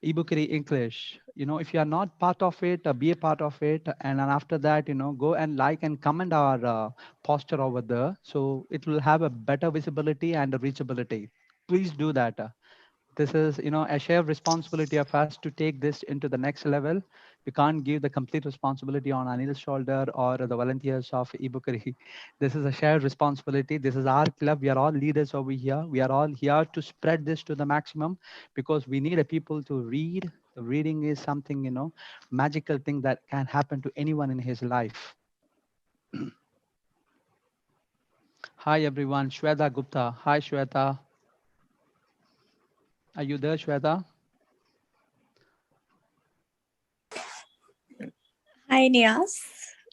eBookery English. If you are not part of it, be a part of it. And then after that, go and like and comment our poster over there. So it will have a better visibility and a reachability. Please do that. This is a shared responsibility of us to take this into the next level. We can't give the complete responsibility on Anil's shoulder or the volunteers of eBookery. This is a shared responsibility. This is our club. We are all leaders over here. We are all here to spread this to the maximum, because we need a people to read. The reading is something, magical thing that can happen to anyone in his life. Hi everyone, Shweta Gupta. Hi Shweta. Are you there, Shweta? Hi, Nias.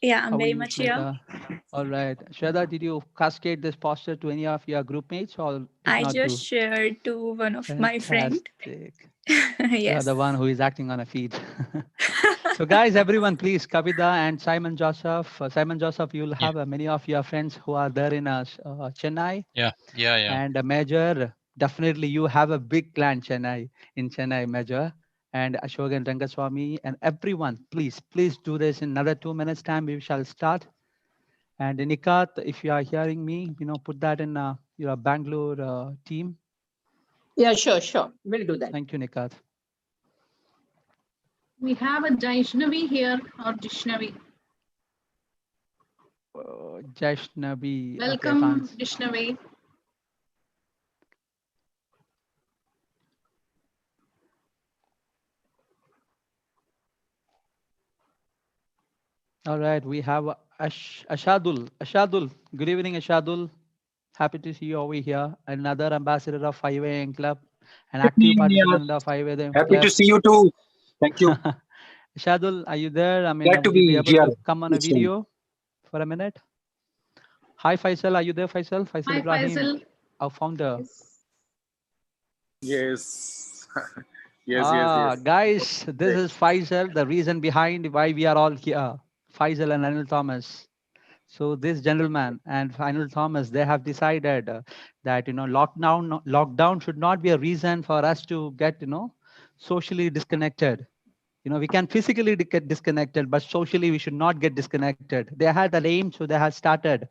Yeah, I'm How are very you, much here. Shweta? All right. Shweta, did you cascade this poster to any of your group mates or did I not just do? shared to one of my friend. Fantastic. You are Yes. the one who is acting on a feed. So guys, everyone, please, Kavita and Simon Joseph. Simon Joseph, you'll Yeah. have many of your friends who are there in Chennai. Yeah. And Major, definitely you have a big clan in Chennai, Major. And Ashok and Rangaswamy and everyone, please do this in another 2 minutes time. We shall start. And Nikat, if you are hearing me, put that in your Bangalore team. Yeah, sure. We'll do that. Thank you, Nikat. We have a Jaishnavi here, or Jishnavi. Jaishnavi. Welcome, Okay, Jishnavi. All right, we have Ashadul. Ashadul, good evening, Ashadul. Happy to see you over here. Another ambassador of 5AM Club, an active participant in the 5AM Club. Happy to see you too. Thank you. Ashadul, are you there? I mean, Glad to will you be be able here. to come on a video for a minute? Hi, Faisal. Are you there, Faisal? Faisal Hi, Ibrahim, Faisal. our founder. Yes. yes. Guys, this is Faisal, the reason behind why we are all here. Faisal and Anil Thomas. So this gentleman and Anil Thomas, they have decided that lockdown should not be a reason for us to get socially disconnected. We can physically get disconnected, but socially we should not get disconnected. They had an aim, so they had started.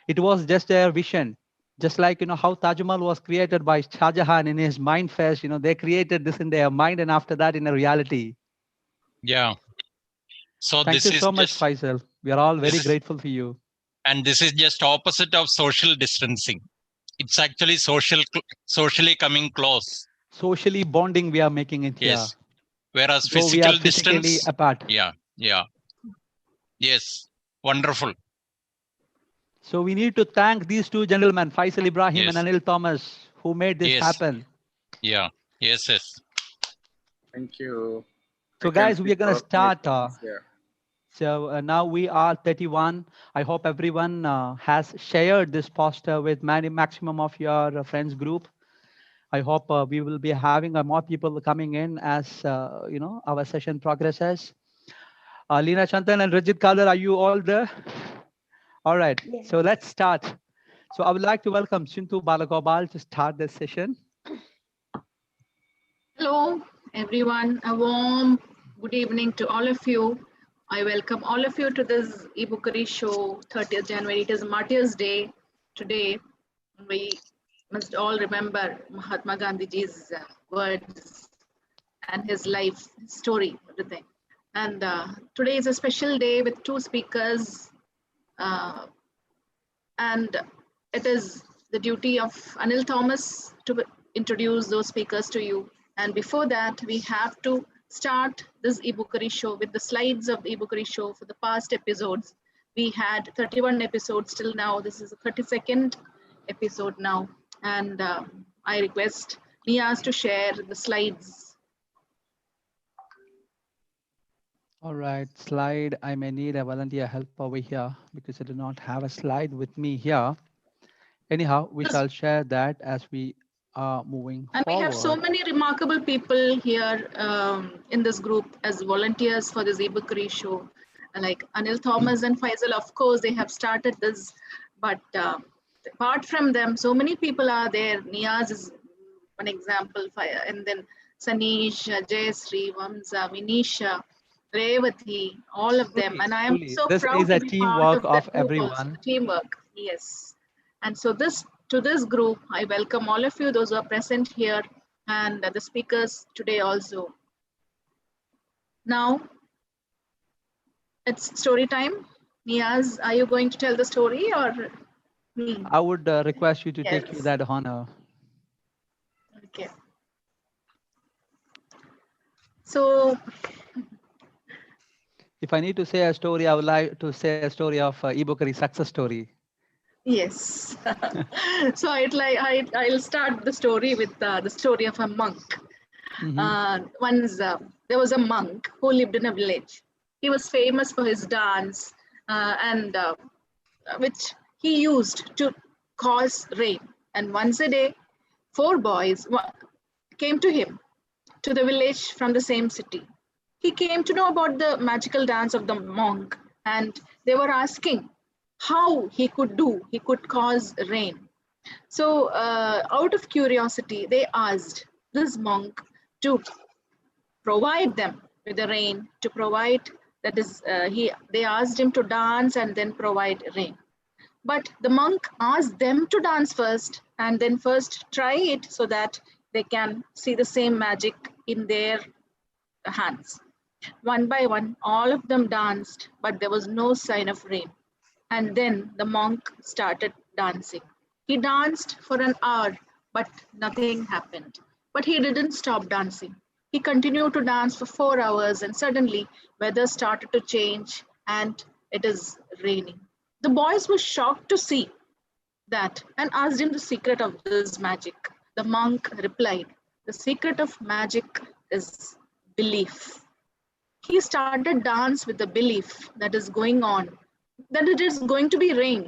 It was just their vision. Just like how Taj Mahal was created by Shah Jahan in his mind first, they created this in their mind, and after that in a reality. Yeah. So Thank you so much, Faisal. We are all very grateful for you. And this is just opposite of social distancing. It's actually socially coming close. Socially bonding we are making it here. Yes. Whereas so physical we are physically distance apart. Yeah. Yes. Wonderful. So we need to thank these two gentlemen, Faisal Ibrahim Yes. and Anil Thomas, who made this happen. Yeah. Yes. Thank you. So guys, we are going to start. So now we are 31. I hope everyone has shared this poster with maximum of your friends group. I hope we will be having more people coming in as our session progresses. Leena Chantan and Rajit Kalar, are you all there? All right, yes. So let's start. So I would like to welcome Chintu Balagopal to start this session. Hello, everyone. A warm good evening to all of you. I welcome all of you to this eBookery Show, 30th January. It is Martyrs' Day today. We must all remember Mahatma Gandhiji's words and his life story, everything. And today is a special day with two speakers. And it is the duty of Anil Thomas to introduce those speakers to you. And before that, we have to start this eBookery Show with the slides of the eBookery Show for the past episodes. We had 31 episodes till now. This is the 32nd episode now. And I request Niaz to share the slides. All right, slide. I may need a volunteer help over here because I do not have a slide with me here. Anyhow, we shall share that as we are moving forward. We have so many remarkable people here in this group as volunteers for this eBookery Show. Like Anil Thomas and Faisal, of course, they have started this. But apart from them, so many people are there. Niaz is one example. And then Sanish, Jayasree, Vamsa, Vinisha, Revati, all of them. And I am Truly, so this proud is to a be part teamwork of that of group also. everyone. Teamwork, yes. And so to this group, I welcome all of you, those who are present here, and the speakers today also. Now, it's story time. Niaz, are you going to tell the story or me? I would request you to take you Yes. that honor. Okay. So, If I need to say a story, I would like to say a story of Bookery success story. yes. So I'll start the story with the story of a monk. Once there was a monk who lived in a village. He was famous for his dance and which he used to cause rain. And once a day, 4 boys came to him to the village from the same city. He came to know about the magical dance of the monk, and they were asking how he could cause rain. So, out of curiosity, they asked this monk to provide them with the rain, to provide, that is, they asked him to dance and then provide rain. But the monk asked them to dance first and then first try it so that they can see the same magic in their hands. One by one, all of them danced, but there was no sign of rain. And then the monk started dancing. He danced for an hour, but nothing happened. But he didn't stop dancing. He continued to dance for 4 hours, and suddenly weather started to change and it is raining. The boys were shocked to see that and asked him the secret of this magic. The monk replied, "The secret of magic is belief." He started dance with the belief that is going on, that it is going to be rain,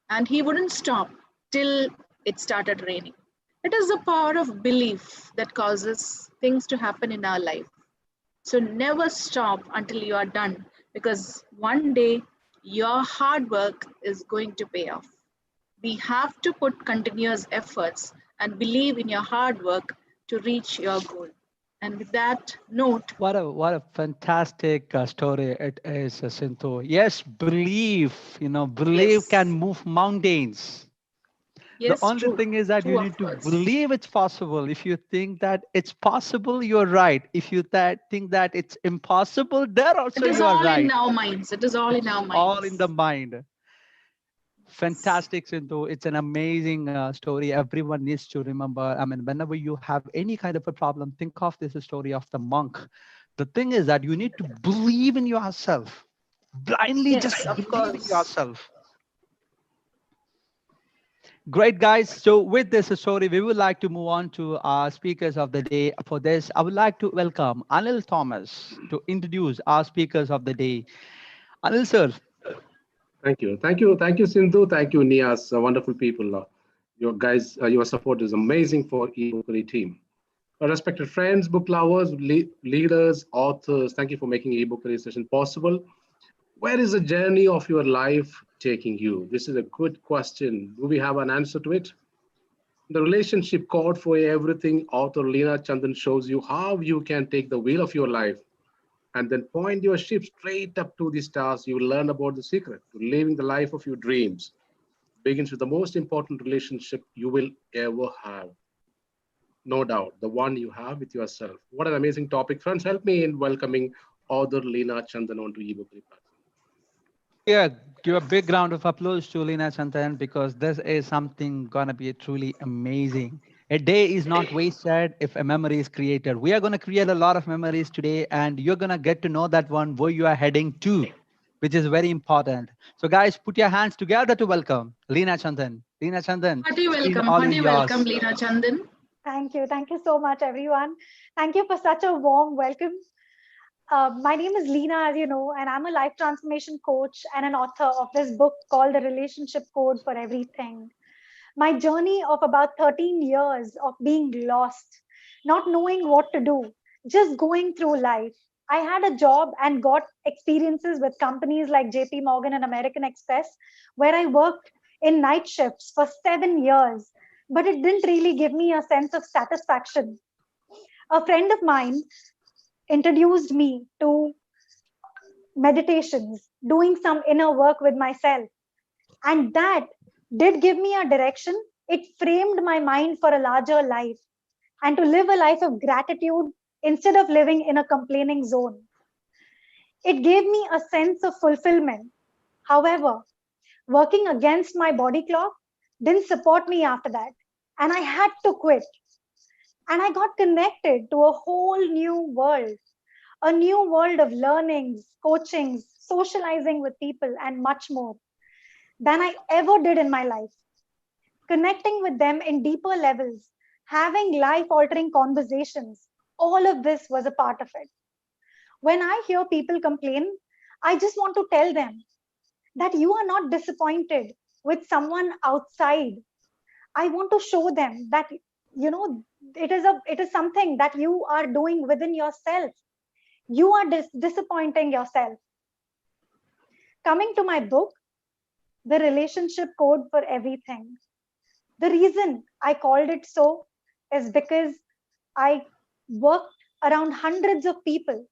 and he wouldn't stop till it started raining. It is the power of belief that causes things to happen in our life. So never stop until you are done, because one day your hard work is going to pay off. We have to put continuous efforts and believe in your hard work to reach your goal. And with that note, What a fantastic story it is, Sindhu. Yes, belief. Belief can yes, move mountains. The yes, only true, thing is that you true, need of to course. believe it's possible. If you think that it's possible, you're right. If you think that it's impossible, there It also is you are all in right. our minds. It is all in It's our all in minds. the mind. Fantastic, Sindhu. It's an amazing story. Everyone needs to remember. I mean, whenever you have any kind of a problem, think of this story of the monk. The thing is that you need to believe in yourself. Blindly just Yes, of believe in course. yourself. Great, guys. So with this story, we would like to move on to our speakers of the day. For this, I would like to welcome Anil Thomas to introduce our speakers of the day. Anil, sir. Thank you. Thank you. Thank you, Sindhu. Thank you, Nias. Wonderful people. Your guys, your support is amazing for eBookery team. Respected friends, book lovers, leaders, authors, thank you for making eBookery session possible. Where is the journey of your life taking you? This is a good question. Do we have an answer to it? The relationship code for everything, author Leena Chandan shows you how you can take the wheel of your life and then point your ship straight up to the stars. You will learn about the secret to living the life of your dreams. Begins with the most important relationship you will ever have. No doubt, the one you have with yourself. What an amazing topic. Friends, help me in welcoming author Leena Chandan onto eBookery platform. Yeah, give a big round of applause to Lina Chantan, because this is something gonna be truly amazing. A day is not wasted if a memory is created. We are gonna create a lot of memories today, and you're gonna get to know that one where you are heading to, which is very important. So, guys, put your hands together to welcome Lina Chandan. Lina Chandan, screen all is Hearty welcome, yours. Leena Chandan. Thank you. Thank you so much, everyone. Thank you for such a warm welcome. My name is Leena, as you know, and I'm a life transformation coach and an author of this book called The Relationship Code for Everything. My journey of about 13 years of being lost, not knowing what to do, just going through life. I had a job and got experiences with companies like JP Morgan and American Express, where I worked in night shifts for 7 years, but it didn't really give me a sense of satisfaction. A friend of mine introduced me to meditations, doing some inner work with myself. And that did give me a direction. It framed my mind for a larger life and to live a life of gratitude instead of living in a complaining zone. It gave me a sense of fulfillment. However, working against my body clock didn't support me after that. And I had to quit. And I got connected to a whole new world, a new world of learnings, coachings, socializing with people, and much more than I ever did in my life. Connecting with them in deeper levels, having life altering conversations, all of this was a part of it. When I hear people complain, I just want to tell them that you are not disappointed with someone outside. I want to show them that, it is something that you are doing within yourself. You are disappointing yourself. Coming to my book, The Relationship Code for Everything. The reason I called it so is because I worked around hundreds of people,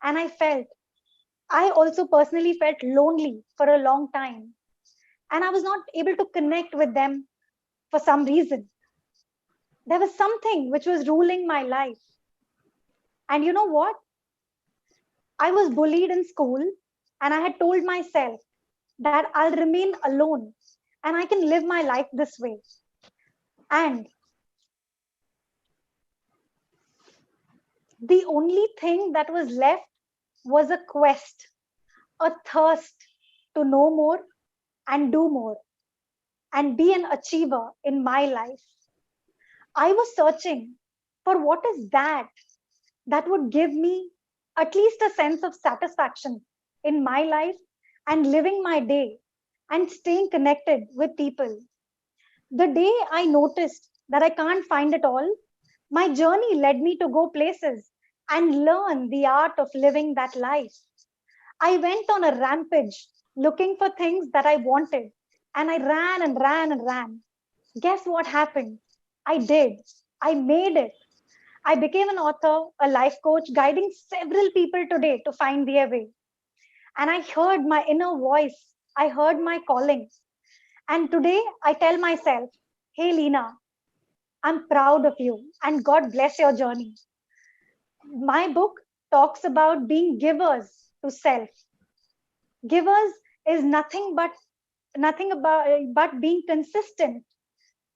and I also personally felt lonely for a long time. And I was not able to connect with them for some reason. There was something which was ruling my life. And you know what? I was bullied in school, and I had told myself that I'll remain alone and I can live my life this way. And the only thing that was left was a quest, a thirst to know more and do more and be an achiever in my life. I was searching for what is that would give me at least a sense of satisfaction in my life and living my day and staying connected with people. The day I noticed that I can't find it all, my journey led me to go places and learn the art of living that life. I went on a rampage looking for things that I wanted, and I ran and ran and ran. Guess what happened? I did. I made it. I became an author, a life coach, guiding several people today to find their way. And I heard my inner voice. I heard my calling. And today I tell myself, hey, Leena, I'm proud of you and God bless your journey. My book talks about being givers to self. Givers is nothing but being consistent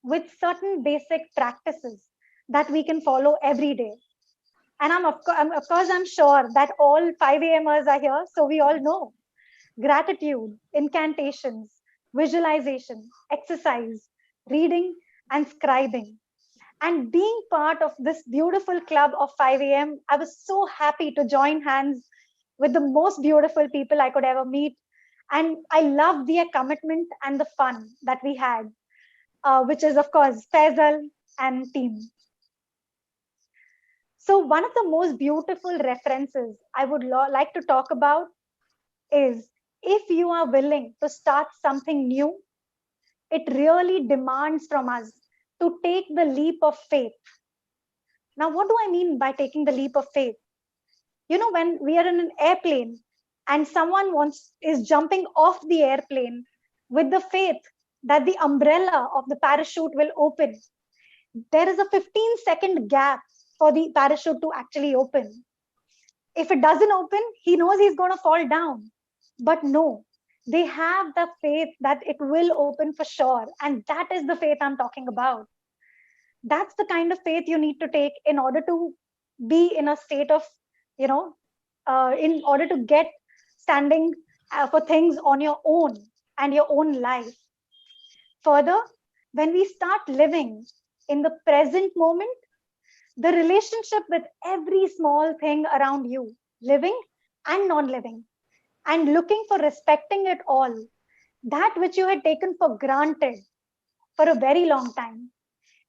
with certain basic practices that we can follow every day. And of course, I'm sure that all 5 a.m.ers are here, so we all know gratitude, incantations, visualization, exercise, reading, and scribing. And being part of this beautiful club of 5 a.m., I was so happy to join hands with the most beautiful people I could ever meet. And I loved their commitment and the fun that we had, which is, of course, Faisal and team. So one of the most beautiful references I would like to talk about is, if you are willing to start something new, it really demands from us to take the leap of faith. Now, what do I mean by taking the leap of faith? When we are in an airplane and someone is jumping off the airplane with the faith that the umbrella of the parachute will open, there is a 15-second gap for the parachute to actually open. If it doesn't open, he knows he's going to fall down. But no, they have the faith that it will open for sure. And that is the faith I'm talking about. That's the kind of faith you need to take in order to be in a state of, in order to get standing for things on your own and your own life. Further, when we start living in the present moment, the relationship with every small thing around you, living and non-living, and looking for respecting it all, that which you had taken for granted for a very long time,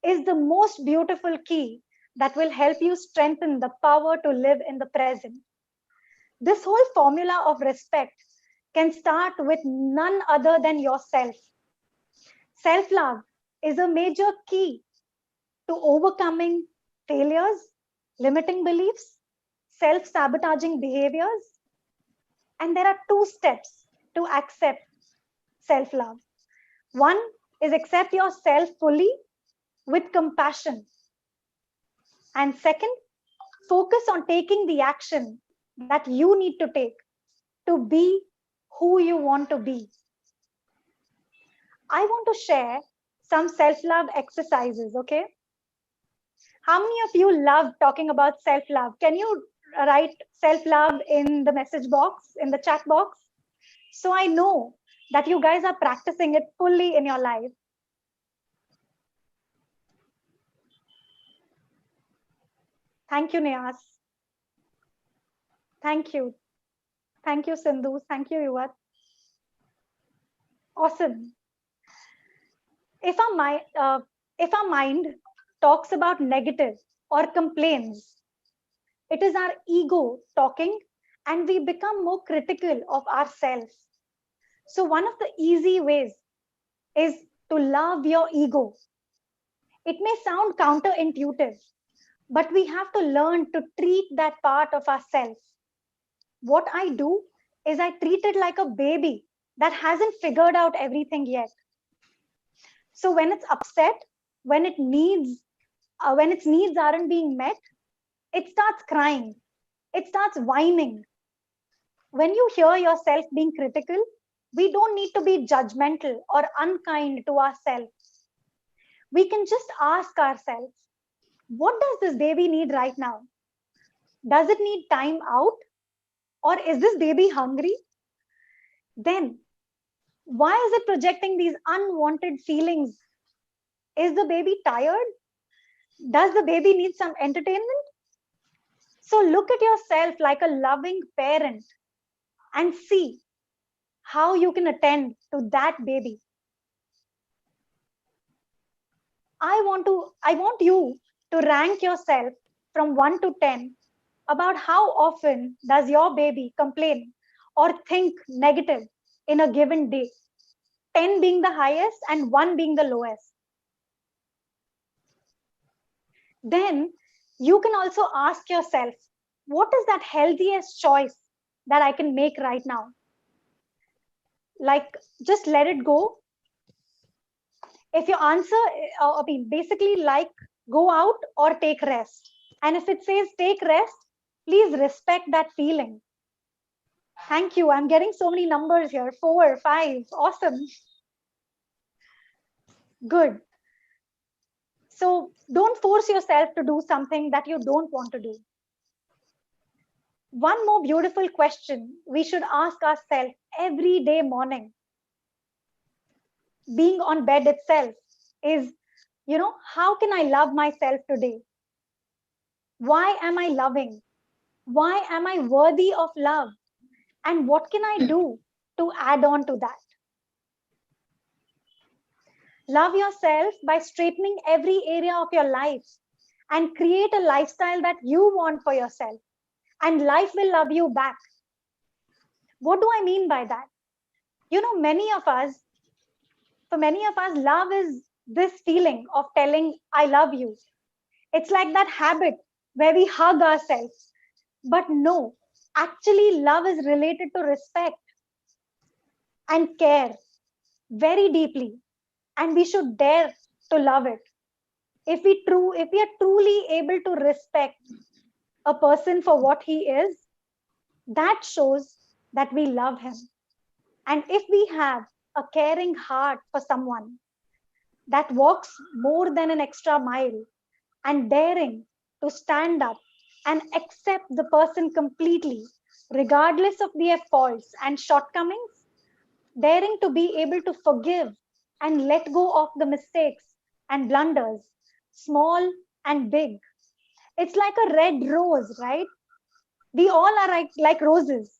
is the most beautiful key that will help you strengthen the power to live in the present. This whole formula of respect can start with none other than yourself. Self-love is a major key to overcoming failures, limiting beliefs, self-sabotaging behaviors. And there are 2 steps to accept self-love. One is accept yourself fully with compassion. And second, focus on taking the action that you need to take to be who you want to be. I want to share some self-love exercises, okay? How many of you love talking about self-love? Can you write self-love in the message box, in the chat box? So I know that you guys are practicing it fully in your life. Thank you, Niyas. Thank you. Thank you, Sindhu. Thank you, Yuvat. Awesome. If our mind talks about negative or complains, it is our ego talking, and we become more critical of ourselves. So one of the easy ways is to love your ego. It may sound counterintuitive, but we have to learn to treat that part of ourselves. What I do is I treat it like a baby that hasn't figured out everything yet. So when it's upset, when its needs aren't being met, it starts crying, it starts whining. When you hear yourself being critical, we don't need to be judgmental or unkind to ourselves. We can just ask ourselves, what does this baby need right now? Does it need time out? Or is this baby hungry? Then, why is it projecting these unwanted feelings? Is the baby tired? Does the baby need some entertainment? So look at yourself like a loving parent and see how you can attend to that baby. I want you to rank yourself from 1 to 10 about how often does your baby complain or think negative in a given day. 10 being the highest and 1 being the lowest. Then you can also ask yourself, what is that healthiest choice that I can make right now? Like, just let it go. If your answer, basically like go out or take rest. And if it says take rest, please respect that feeling. Thank you. I'm getting so many numbers here. 4, 5. Awesome. Good. So don't force yourself to do something that you don't want to do. One more beautiful question we should ask ourselves every day morning, being on bed itself, is, how can I love myself today? Why am I loving? Why am I worthy of love? And what can I do to add on to that? Love yourself by straightening every area of your life and create a lifestyle that you want for yourself. And life will love you back. What do I mean by that? For many of us, love is this feeling of telling, I love you. It's like that habit where we hug ourselves. But no, actually love is related to respect and care very deeply. And we should dare to love it. If we are truly able to respect a person for what he is, that shows that we love him. And if we have a caring heart for someone that walks more than an extra mile and daring to stand up and accept the person completely, regardless of their faults and shortcomings, daring to be able to forgive and let go of the mistakes and blunders, small and big. It's like a red rose, right? We all are like roses.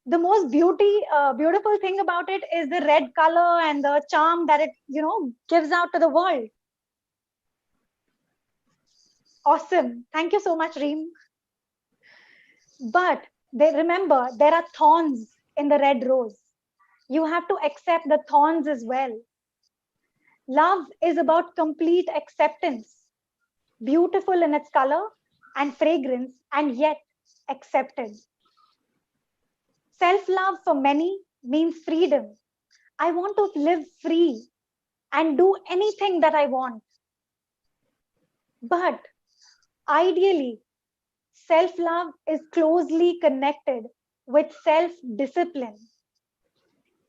The most beautiful thing about it is the red color and the charm that it, gives out to the world. Awesome. Thank you so much, Reem. But remember, there are thorns in the red rose. You have to accept the thorns as well. Love is about complete acceptance, beautiful in its color, and fragrance, and yet accepted. Self-love for many means freedom. I want to live free and do anything that I want. But ideally, self-love is closely connected with self-discipline.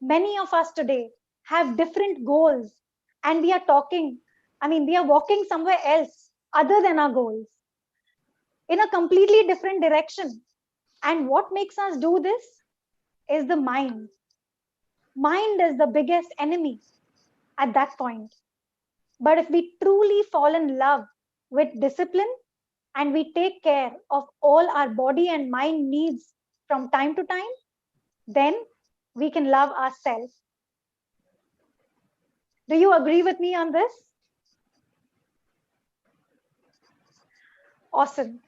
Many of us today have different goals, and we are walking somewhere else other than our goals in a completely different direction. And what makes us do this is the mind. Mind is the biggest enemy at that point. But if we truly fall in love with discipline and we take care of all our body and mind needs from time to time, then we can love ourselves. Do you agree with me on this? Awesome.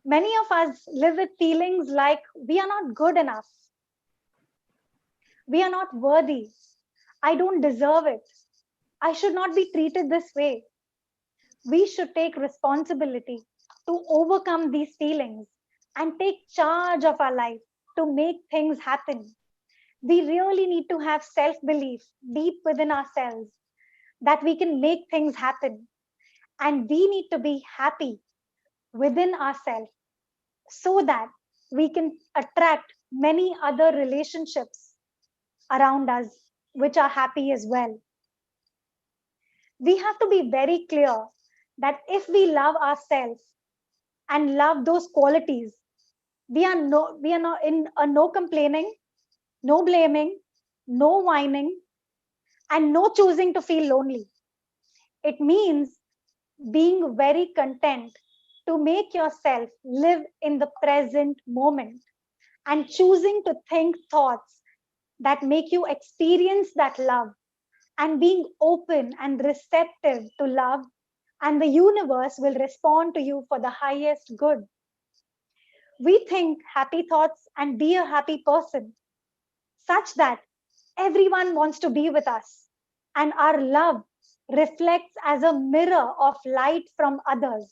Many of us live with feelings like we are not good enough. We are not worthy. I don't deserve it. I should not be treated this way. We should take responsibility to overcome these feelings and take charge of our life to make things happen. We really need to have self-belief deep within ourselves that we can make things happen. And we need to be happy within ourselves so that we can attract many other relationships around us which are happy as well. We have to be very clear that if we love ourselves and love those qualities, we are not in a no complaining, no blaming, no whining, and no choosing to feel lonely. It means being very content to make yourself live in the present moment and choosing to think thoughts that make you experience that love and being open and receptive to love, and the universe will respond to you for the highest good. We think happy thoughts and be a happy person such that everyone wants to be with us, and our love reflects as a mirror of light from others.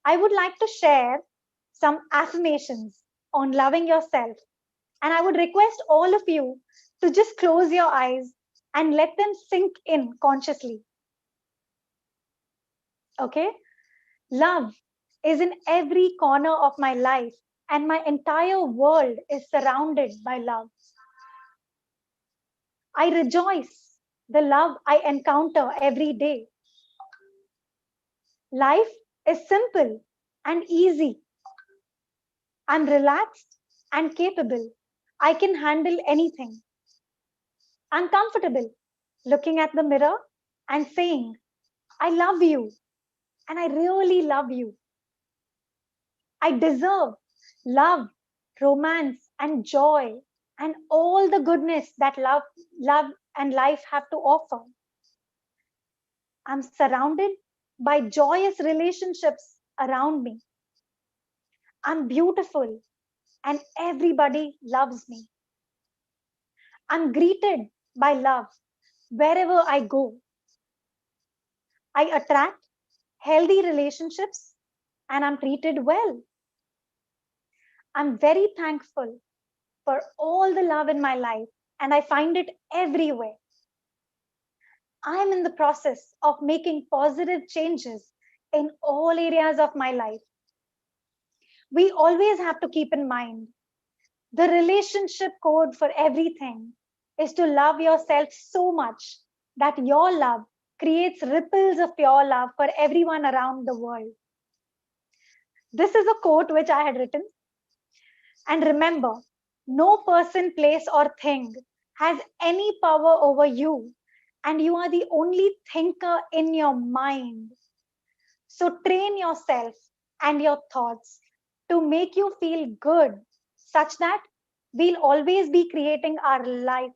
I would like to share some affirmations on loving yourself, and I would request all of you to just close your eyes and let them sink in consciously. Okay? Love is in every corner of my life, and my entire world is surrounded by love. I rejoice the love I encounter every day. Life is simple and easy. I'm relaxed and capable. I can handle anything. I'm comfortable looking at the mirror and saying, I love you, and I really love you. I deserve love, romance, and joy, and all the goodness that love and life have to offer. I'm surrounded by joyous relationships around me. I'm beautiful, and everybody loves me. I'm greeted by love wherever I go. I attract healthy relationships, and I'm treated well. I'm very thankful for all the love in my life, and I find it everywhere. I'm in the process of making positive changes in all areas of my life. We always have to keep in mind the relationship code for everything is to love yourself so much that your love creates ripples of pure love for everyone around the world. This is a quote which I had written. And remember, no person, place, or thing has any power over you, and you are the only thinker in your mind. So train yourself and your thoughts to make you feel good, such that we'll always be creating our life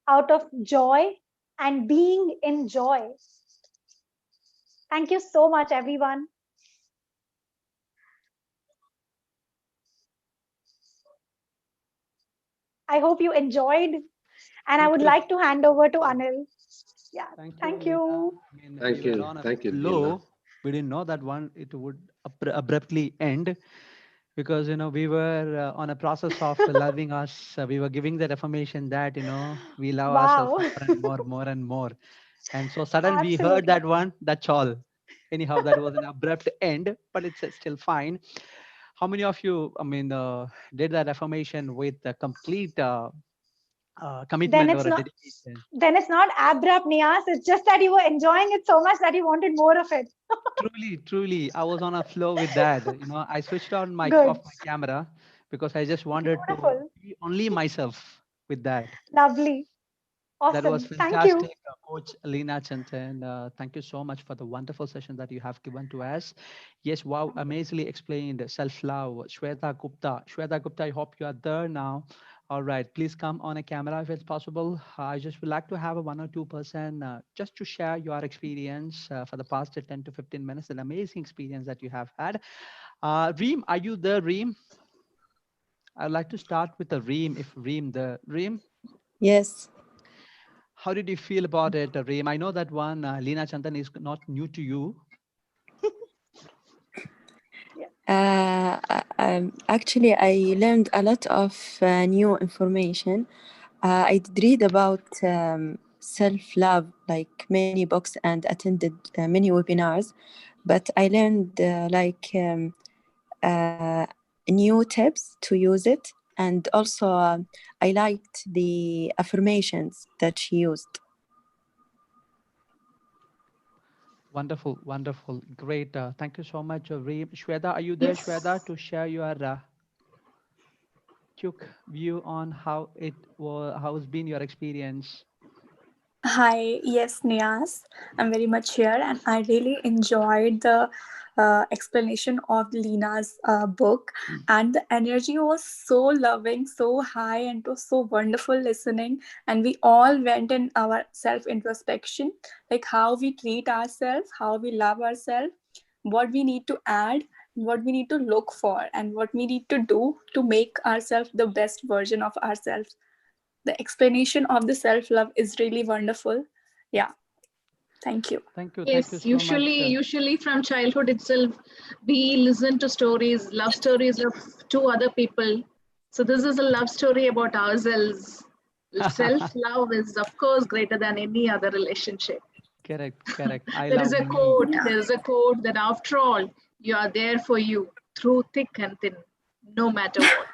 out of joy and being in joy. Thank you so much, everyone. I hope you enjoyed, and I would like to hand over to Anil. Yeah, thank you. I mean, Thank we were you. on a Thank you, flow. Leela. We didn't know that one it would abruptly end, because we were on a process of loving us. We were giving that affirmation that we love ourselves Wow. more and more. And so suddenly we heard Absolutely. that one. That's all. Anyhow, that was an abrupt end, but it's still fine. How many of you, did that affirmation with a complete Then commitment or it's a not dedication? then it's not abrupt, Nias. It's just that you were enjoying it so much that you wanted more of it. Truly, I was on a flow with that. I switched on my Good. off my camera because I just wanted to Beautiful. be only myself with that. Lovely. That was Awesome. Thank you. fantastic, Coach Leena Chantan. Thank you so much for the wonderful session that you have given to us. Yes, wow, amazingly explained. Self-love, Shweta Gupta. Shweta Gupta, I hope you are there now. All right, please come on a camera if it's possible. I just would like to have a 1 or 2% just to share your experience for the past 10 to 15 minutes, an amazing experience that you have had. Reem, are you there, Reem? I'd like to start with the Reem, if Reem the Reem. Yes. How did you feel about it, Reem? I know that one, Leena Chandan, is not new to you. Actually, I learned a lot of new information. I did read about self-love, like many books, and attended many webinars. But I learned uh, new tips to use it. And also, I liked the affirmations that she used. Wonderful, wonderful. Great. Thank you so much, Reem. Shweta, are you there, Yes. Shweta, to share your quick view on how it was, how's been your experience? Hi, yes, Nias. I'm very much here, and I really enjoyed the explanation of Lina's book, and the energy was so loving, so high, and it was so wonderful listening. And we all went in our self introspection, like how we treat ourselves, how we love ourselves, what we need to add, what we need to look for, and what we need to do to make ourselves the best version of ourselves. The explanation of the self-love is really wonderful. Yeah, thank you. Thank you. Thank you Yes, so much. usually from childhood itself, we listen to stories, love stories of two other people. So this is a love story about ourselves. Self-love is, of course, greater than any other relationship. Correct. I There is love a me. quote. Yeah. There is a quote that after all, you are there for you through thick and thin, no matter what.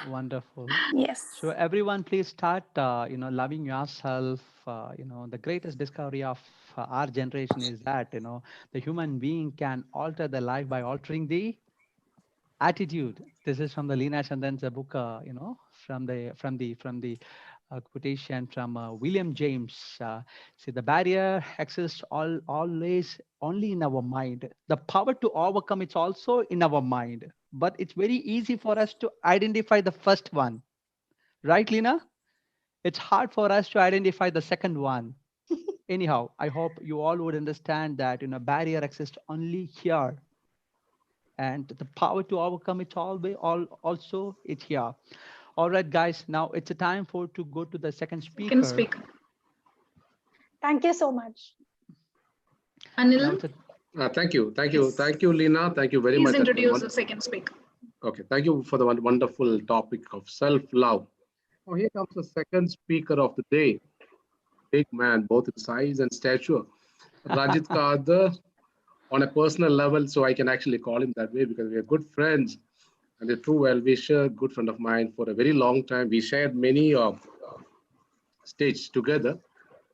Wonderful. Yes. So everyone, please start, loving yourself. The greatest discovery of our generation is that, the human being can alter the life by altering the attitude. This is from the Lena Chandan's book, from the quotation from William James. See, the barrier exists always only in our mind. The power to overcome it's also in our mind, but it's very easy for us to identify the first one, right, Lena? It's hard for us to identify the second one. Anyhow, I hope you all would understand that barrier exists only here, and the power to overcome it also it's here. All right, guys, now it's a time for to go to the second Second speaker. speaker. Thank you so much. Now Anil, Thank you, Yes. Leena. Thank you very please much. introduce the second speaker. Okay, thank you for the wonderful topic of self-love. Now here comes the second speaker of the day. Big man, both in size and stature. Rajit Kadar, on a personal level, so I can actually call him that way because we are good friends and a true well-wisher, good friend of mine for a very long time. We shared many stages together.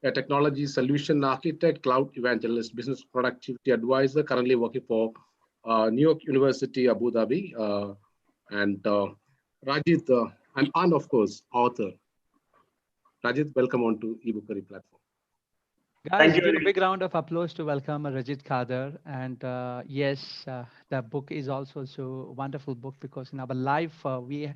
A technology solution architect, cloud evangelist, business productivity advisor, currently working for New York University, Abu Dhabi. And Rajit, and of course, author. Rajit, welcome on to eBookery platform. Guys, give a big round of applause to welcome Rajit Kader. And yes, the book is also so wonderful book because in our life we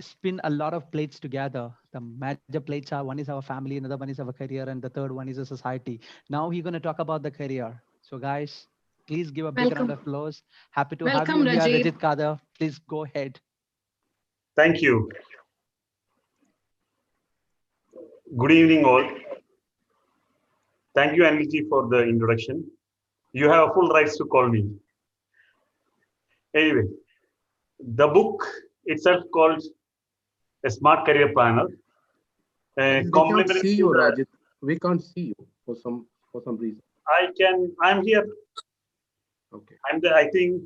spin a lot of plates together. The major plates are, one is our family, another one is our career, and the third one is a society. Now he's going to talk about the career. So guys, please give a big round Welcome. of applause. Happy to have Welcome, you here, Rajit. Rajit Kader. Please go ahead. Thank you. Good evening, all. Thank you, Anilji, for the introduction. You have full rights to call me. Anyway, the book itself called A Smart Career Planner. We can't see you, Rajit. We can't see you for some reason. I'm here. Okay. I think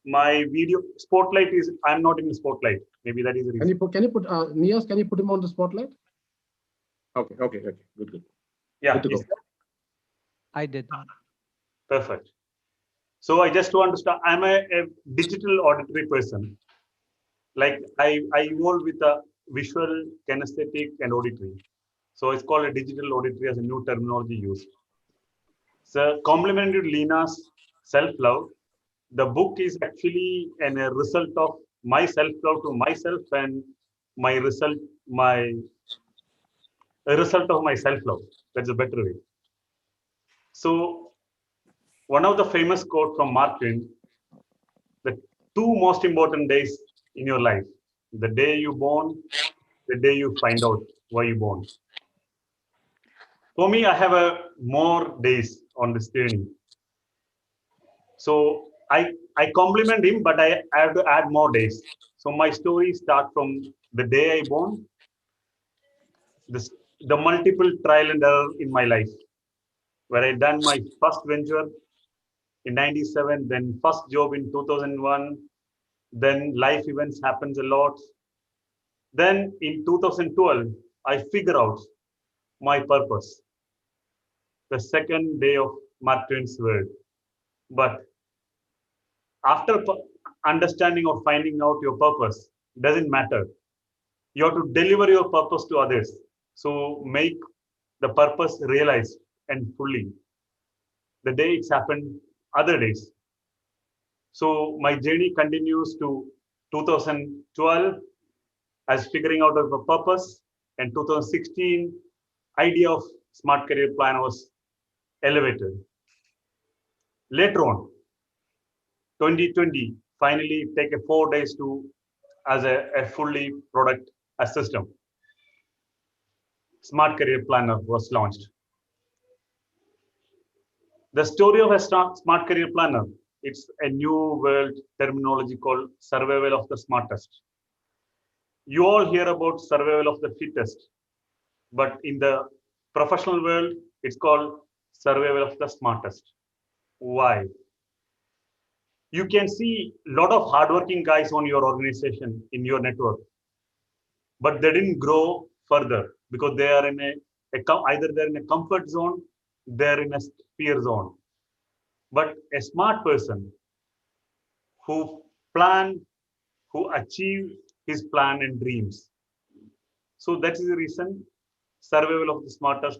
my video spotlight is, I'm not in the spotlight. Maybe that is the reason. Can you put Nias, can you put him on the spotlight? Okay. Good. Yeah. Good to go. I did. Perfect. So I just want to start. I'm a digital auditory person. Like I evolved with a visual, kinesthetic, and auditory. So it's called a digital auditory as a new terminology used. So complemented Lina's self-love, the book is actually a result of my self-love to myself and a result of my self-love. That's a better way. So one of the famous quote from Mark Twain, the two most important days in your life, the day you born, the day you find out why you born. For me, I have more days on this journey. So I compliment him, but I have to add more days. So my story starts from the day I born, the multiple trial and error in my life, where I done my first venture in 97, then first job in 2001, then life events happens a lot. Then in 2012, I figure out my purpose, the second day of Mark Twain's word. But after understanding or finding out your purpose, doesn't matter. You have to deliver your purpose to others. So make the purpose realized and fully. The day it's happened, other days. So my journey continues to 2012 as figuring out of a purpose, and 2016 idea of smart career plan was elevated. Later on, 2020, finally take 4 days to as a fully product as system. Smart Career Planner was launched. The story of a smart career planner, it's a new world terminology called survival of the smartest. You all hear about survival of the fittest, but in the professional world, it's called survival of the smartest. Why? You can see a lot of hardworking guys on your organization, in your network, but they didn't grow further because they are in either they're in a comfort zone, they're in a fear zone. But a smart person who achieve his plan and dreams. So that is the reason survival of the smartest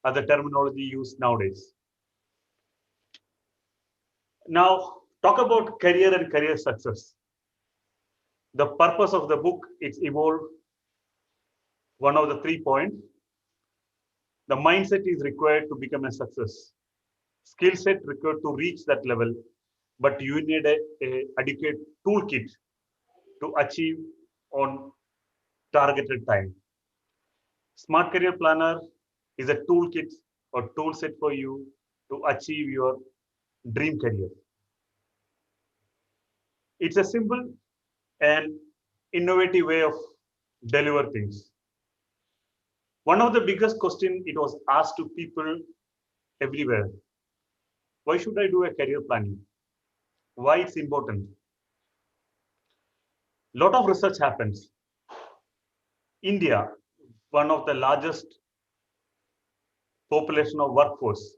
are the terminology used nowadays. Now, talk about career and career success. The purpose of the book, it's evolved one of the 3 points. The mindset is required to become a success. Skill set required to reach that level, but you need a adequate toolkit to achieve on targeted time. Smart Career Planner is a toolkit or tool set for you to achieve your dream career. It's a simple and innovative way of deliver things. One of the biggest questions it was asked to people everywhere. Why should I do a career planning? Why it's important? A lot of research happens. India, one of the largest population of workforce.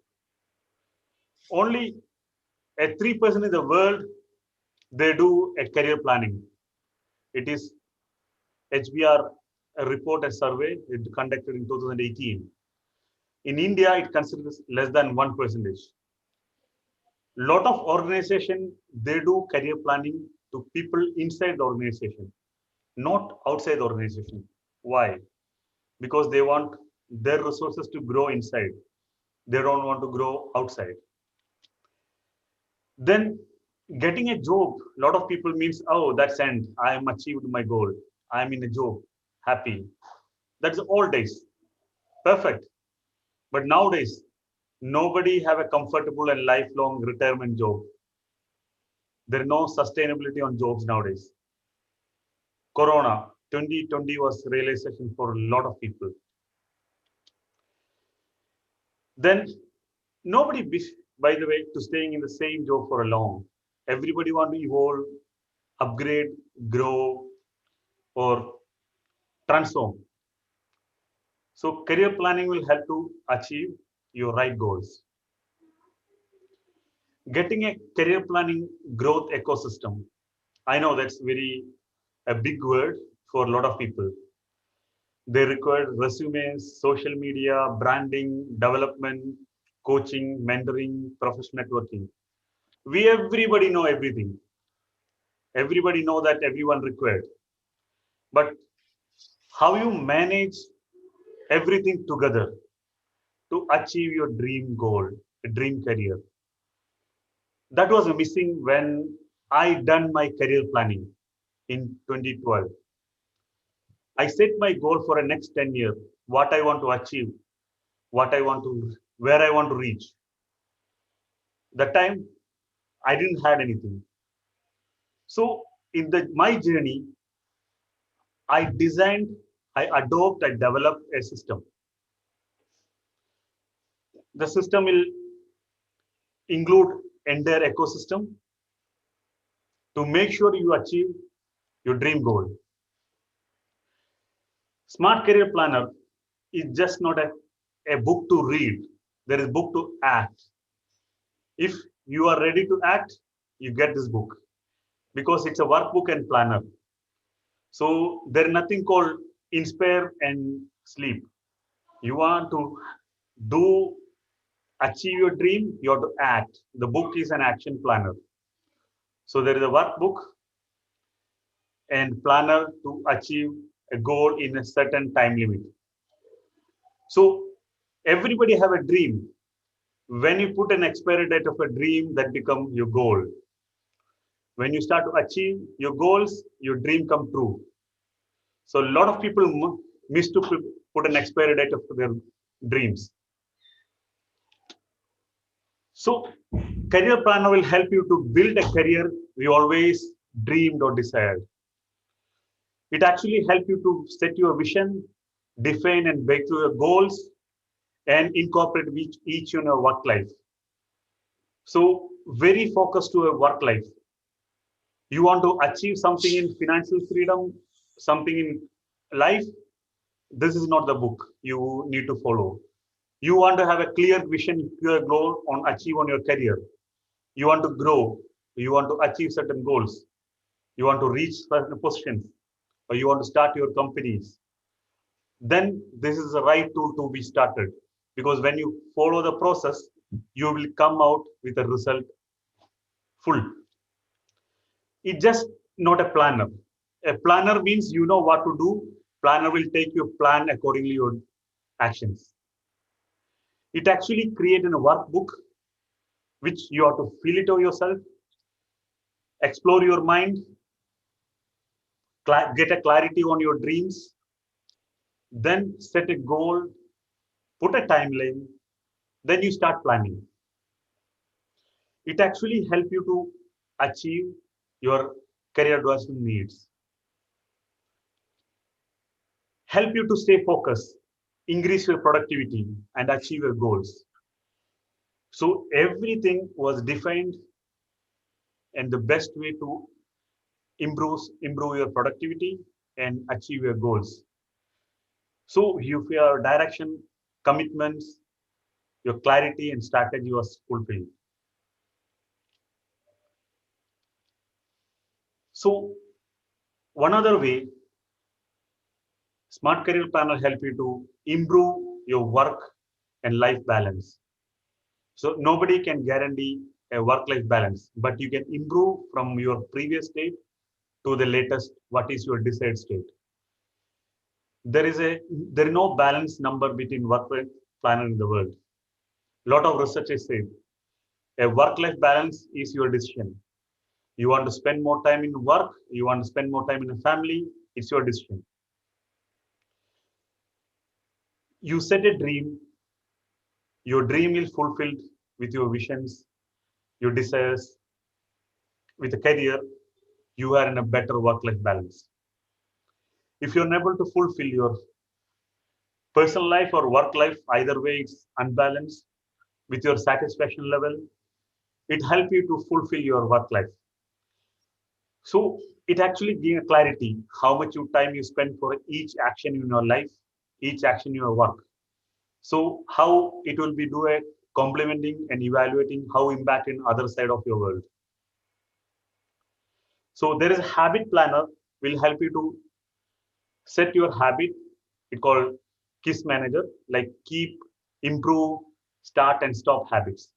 Only a 3% in the world, they do a career planning. It is HBR a report, a survey conducted in 2018. In India, it considers less than 1%. Lot of organization, they do career planning to people inside the organization, not outside the organization. Why? Because they want their resources to grow inside. They don't want to grow outside. Then getting a job, a lot of people means, oh, that's end. I am achieved my goal. I am in a job, happy. That's all days. Perfect. But nowadays, Nobody have a comfortable and lifelong retirement job. There is no sustainability on jobs nowadays. Corona 2020 was realization for a lot of people. Then nobody, by the way, to staying in the same job for a long. Everybody want to evolve, upgrade, grow, or transform. So career planning will help to achieve your right goals. Getting a career planning growth ecosystem. I know that's a big word for a lot of people. They require resumes, social media, branding, development, coaching, mentoring, professional networking. Everybody know everything. Everybody know that everyone required. But how you manage everything together to achieve your dream goal, a dream career. That was missing when I done my career planning in 2012. I set my goal for the next 10 years, what I want to achieve, where I want to reach. That time, I didn't have anything. So in my journey, I designed, I developed a system. The system will include entire ecosystem to make sure you achieve your dream goal. Smart Career Planner is just not a book to read. There is a book to act. If you are ready to act, you get this book because it's a workbook and planner. So there is nothing called inspire and sleep. You want to achieve your dream, you have to act. The book is an action planner. So there is a workbook and planner to achieve a goal in a certain time limit. So everybody have a dream. When you put an expiry date of a dream, that becomes your goal. When you start to achieve your goals, your dream come true. So a lot of people miss to put an expiry date of their dreams. So career planner will help you to build a career you always dreamed or desired. It actually helps you to set your vision, define and break through your goals, and incorporate each in your work life. So very focused to a work life. You want to achieve something in financial freedom, something in life, this is not the book you need to follow. You want to have a clear vision, clear goal on achieve on your career. You want to grow. You want to achieve certain goals. You want to reach certain positions, or you want to start your companies. Then this is the right tool to be started, because when you follow the process, you will come out with a result full. It's just not a planner. A planner means you know what to do. Planner will take your plan accordingly your actions. It actually creates a workbook which you have to fill it out yourself, explore your mind, get a clarity on your dreams, then set a goal, put a timeline, then you start planning. It actually helps you to achieve your career advancement needs. Help you to stay focused, increase your productivity, and achieve your goals. So everything was defined, and the best way to improve your productivity and achieve your goals. So if your direction, commitments, your clarity and strategy was fulfilled. So one other way, Smart Career Planner help you to improve your work and life balance. So nobody can guarantee a work-life balance, but you can improve from your previous state to the latest, what is your desired state. There is no balance number between work-life planner in the world. A lot of researchers say a work-life balance is your decision. You want to spend more time in work, you want to spend more time in a family, it's your decision. You set a dream, Your dream is fulfilled with your visions, your desires, with a career, you are in a better work-life balance. If you're unable to fulfill your personal life or work life, either way it's unbalanced with your satisfaction level, it helps you to fulfill your work life. So it actually gives a clarity how much time you spend for each action in your life, each action in your work. So how it will be do a complementing and evaluating how impact in other side of your world. So there is a habit planner will help you to set your habit. It called KISS manager, like keep, improve, start and stop habits.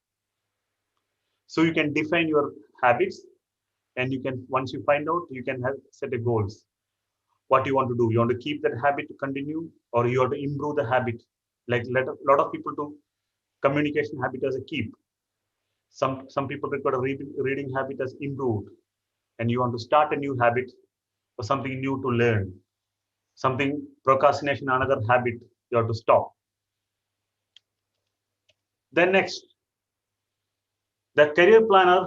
So you can define your habits and you can, once you find out, you can have set a goals. What you want to do. You want to keep that habit to continue or you want to improve the habit. Like a lot of people do communication habit as a keep. Some people record a reading habit as improved and you want to start a new habit or something new to learn. Something procrastination, another habit you have to stop. Then next, the career planner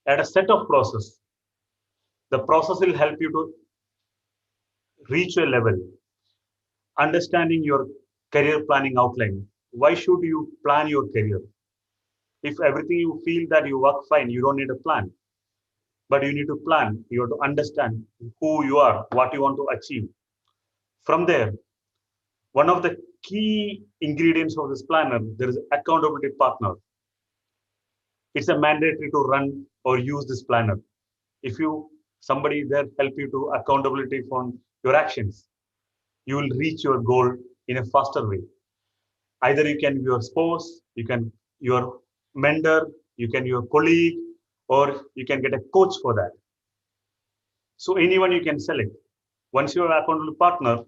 had a set of process. The process will help you to reach a level. Understanding your career planning outline. Why should you plan your career? If everything you feel that you work fine, you don't need a plan. But you need to plan. You have to understand who you are, what you want to achieve. From there, one of the key ingredients of this planner, there is accountability partner. It's a mandatory to run or use this planner. If somebody there help you to accountability for your actions, you will reach your goal in a faster way. Either you can be your spouse, you can your mentor, you can your colleague, or you can get a coach for that. So anyone you can select. Once you are accountable partner,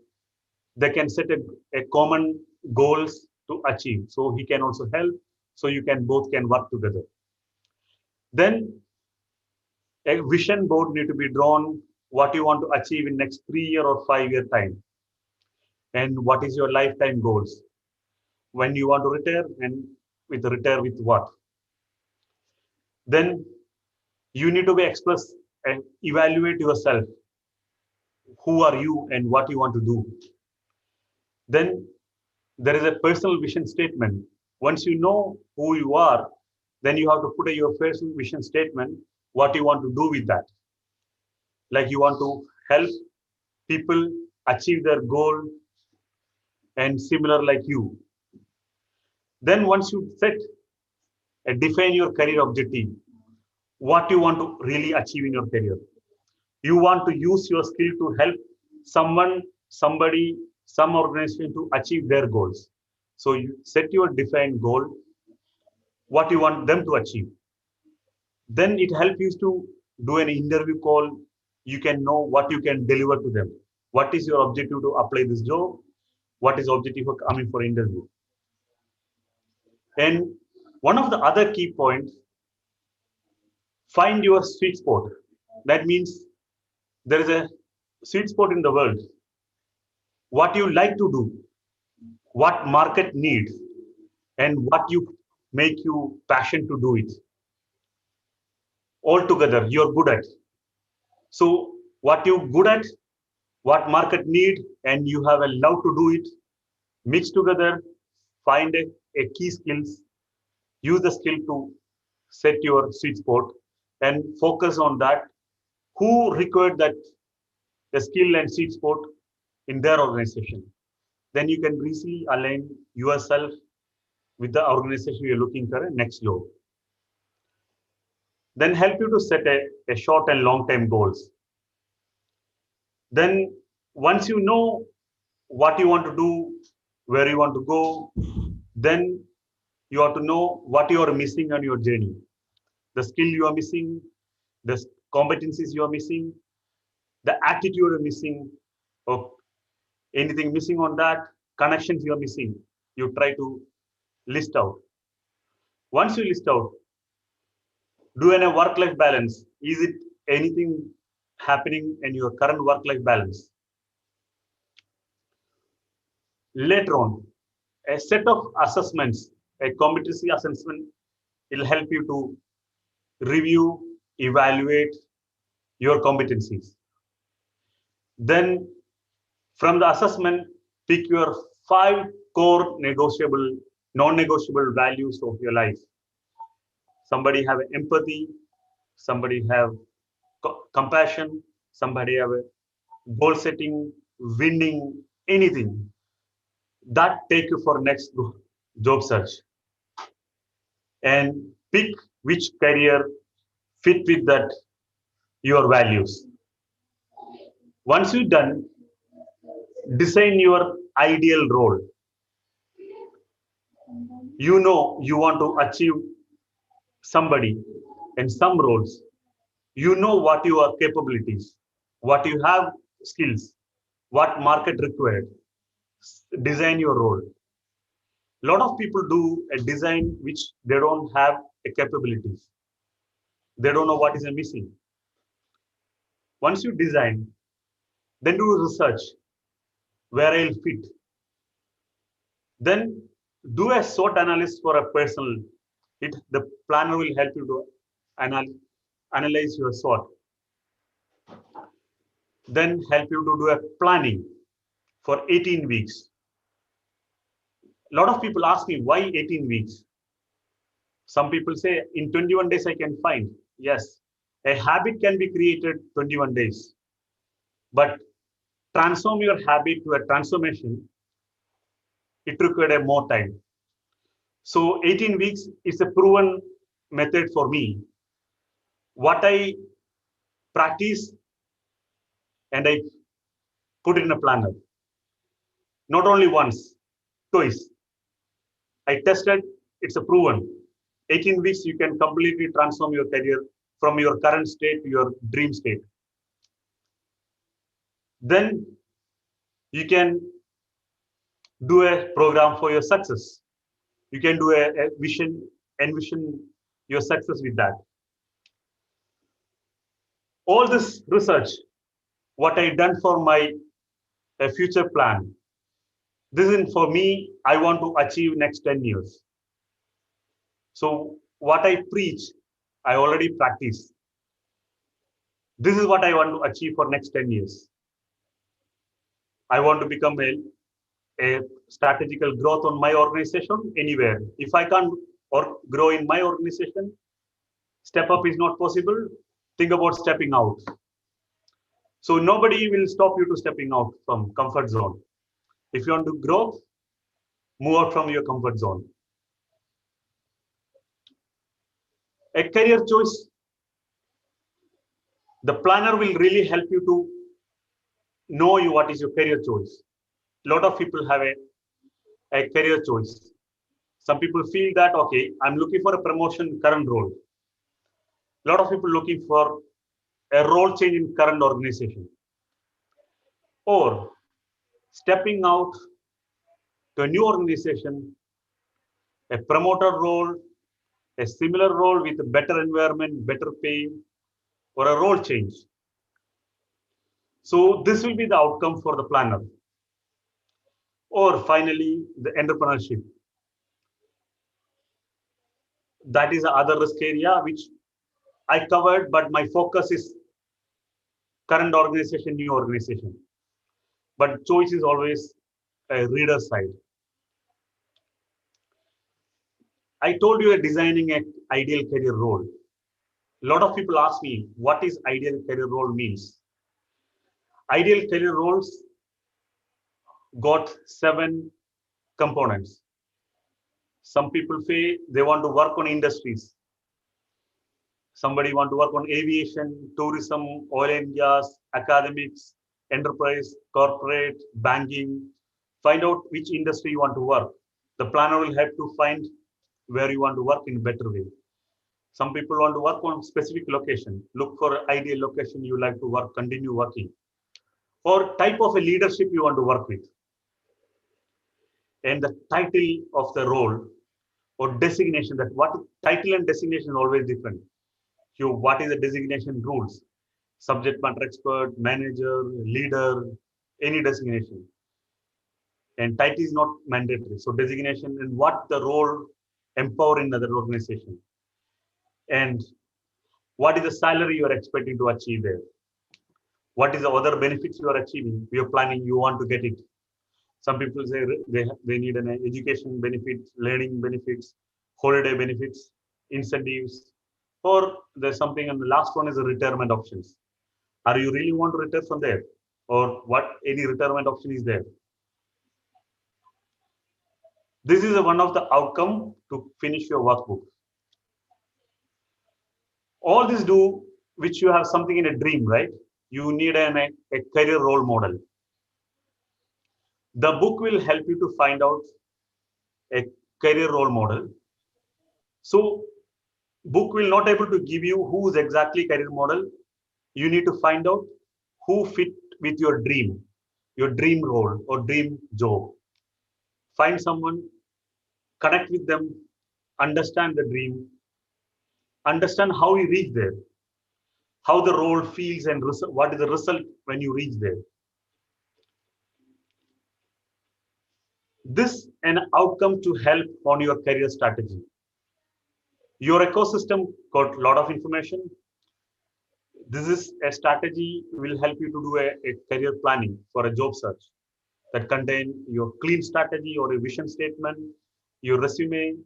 they can set a common goals to achieve. So he can also help. So you can both can work together. Then a vision board need to be drawn. What you want to achieve in next 3 year or 5 year time, and what is your lifetime goals. When you want to retire and retire with what. Then you need to be express and evaluate yourself. Who are you and what you want to do. Then there is a personal vision statement. Once you know who you are, then you have to put your personal vision statement, what you want to do with that. Like you want to help people achieve their goal and similar like you. Then once you set and define your career objective, what you want to really achieve in your career. You want to use your skill to help someone, somebody, some organization to achieve their goals. So you set your defined goal, what you want them to achieve. Then it helps you to do an interview call. You can know what you can deliver to them. What is your objective to apply this job? What is objective for coming for interview? And one of the other key points, find your sweet spot. That means there is a sweet spot in the world. What you like to do, what market needs, and what you make you passion to do it. All together, you're good at. So what you good at, what market need, and you have a love to do it, mix together, find a key skills, use the skill to set your sweet spot and focus on that. Who required that the skill and sweet spot in their organization? Then you can easily align yourself with the organization you're looking for a next job. Then help you to set a short and long-term goals. Then once you know what you want to do, where you want to go, then you have to know what you are missing on your journey. The skill you are missing, the competencies you are missing, the attitude you are missing, or anything missing on that, connections you are missing. You try to list out. Once you list out, do a work-life balance. Is it anything happening in your current work-life balance? Later on, a set of assessments A competency assessment will help you to review, evaluate your competencies. Then from the assessment, pick your 5 core negotiable, non-negotiable values of your life. Somebody have empathy, somebody have compassion, somebody have a goal setting, winning, anything. That take you for next job search. And pick which career fit with that your values. Once you're done, design your ideal role. You know you want to achieve somebody in some roles. You know what your capabilities, what you have skills, what market required. Design your role. A lot of people do a design which they don't have a capabilities. They don't know what is missing. Once you design, then do research where I'll fit. Then do a SWOT analysis for a personal. The planner will help you to analyze your SWOT. Then help you to do a planning for 18 weeks. A lot of people ask me, why 18 weeks? Some people say, in 21 days I can find. Yes, a habit can be created 21 days. But transform your habit to a transformation, it required more time. So 18 weeks is a proven method for me. What I practice and I put it in a planner. Not only once, twice. I tested, it's a proven. 18 weeks, you can completely transform your career from your current state to your dream state. Then you can do a program for your success. You can do a vision, envision your success with that. All this research, what I done for my future plan, this is for me, I want to achieve next 10 years. So what I preach, I already practice. This is what I want to achieve for next 10 years. I want to become a strategical growth on my organization anywhere. If I can't grow in my organization, step up is not possible. Think about stepping out. So nobody will stop you to stepping out from comfort zone. If you want to grow, move out from your comfort zone. A career choice, the planner will really help you to know what is your career choice. A lot of people have a career choice. Some people feel that, okay, I'm looking for a promotion current role. A lot of people looking for a role change in current organization. Or stepping out to a new organization, a promoter role, a similar role with a better environment, better pay, or a role change. So this will be the outcome for the planner. Or finally, the entrepreneurship. That is the other risk area which I covered, but my focus is current organization, new organization. But choice is always a reader side. I told you designing an ideal career role. A lot of people ask me, what is ideal career role means? Ideal career roles got 7 components. Some people say they want to work on industries. Somebody want to work on aviation, tourism, oil and gas, academics, enterprise, corporate, banking. Find out which industry you want to work. The planner will help to find where you want to work in a better way. Some people want to work on specific location. Look for ideal location you like to work, continue working. Or type of a leadership you want to work with. And the title of the role or designation, that what title and designation is always different. What is the designation rules? Subject matter expert, manager, leader, any designation. And title is not mandatory. So designation and what the role empower in other organization, and what is the salary you are expecting to achieve there? What is the other benefits you are achieving? You are planning, you want to get it. Some people say they need an education benefits, learning benefits, holiday benefits, incentives, or there's something, and the last one is the retirement options. Are you really want to retire from there? Or what any retirement option is there? This is one of the outcome to finish your workbook. All this do, which you have something in a dream, right? You need a career role model. The book will help you to find out a career role model. So book will not able to give you who is exactly career model. You need to find out who fit with your dream role or dream job. Find someone, connect with them, understand the dream, understand how you reach there, how the role feels, and what is the result when you reach there. This an outcome to help on your career strategy. Your ecosystem got a lot of information. This is a strategy will help you to do a career planning for a job search that contain your clean strategy or a vision statement, your resume,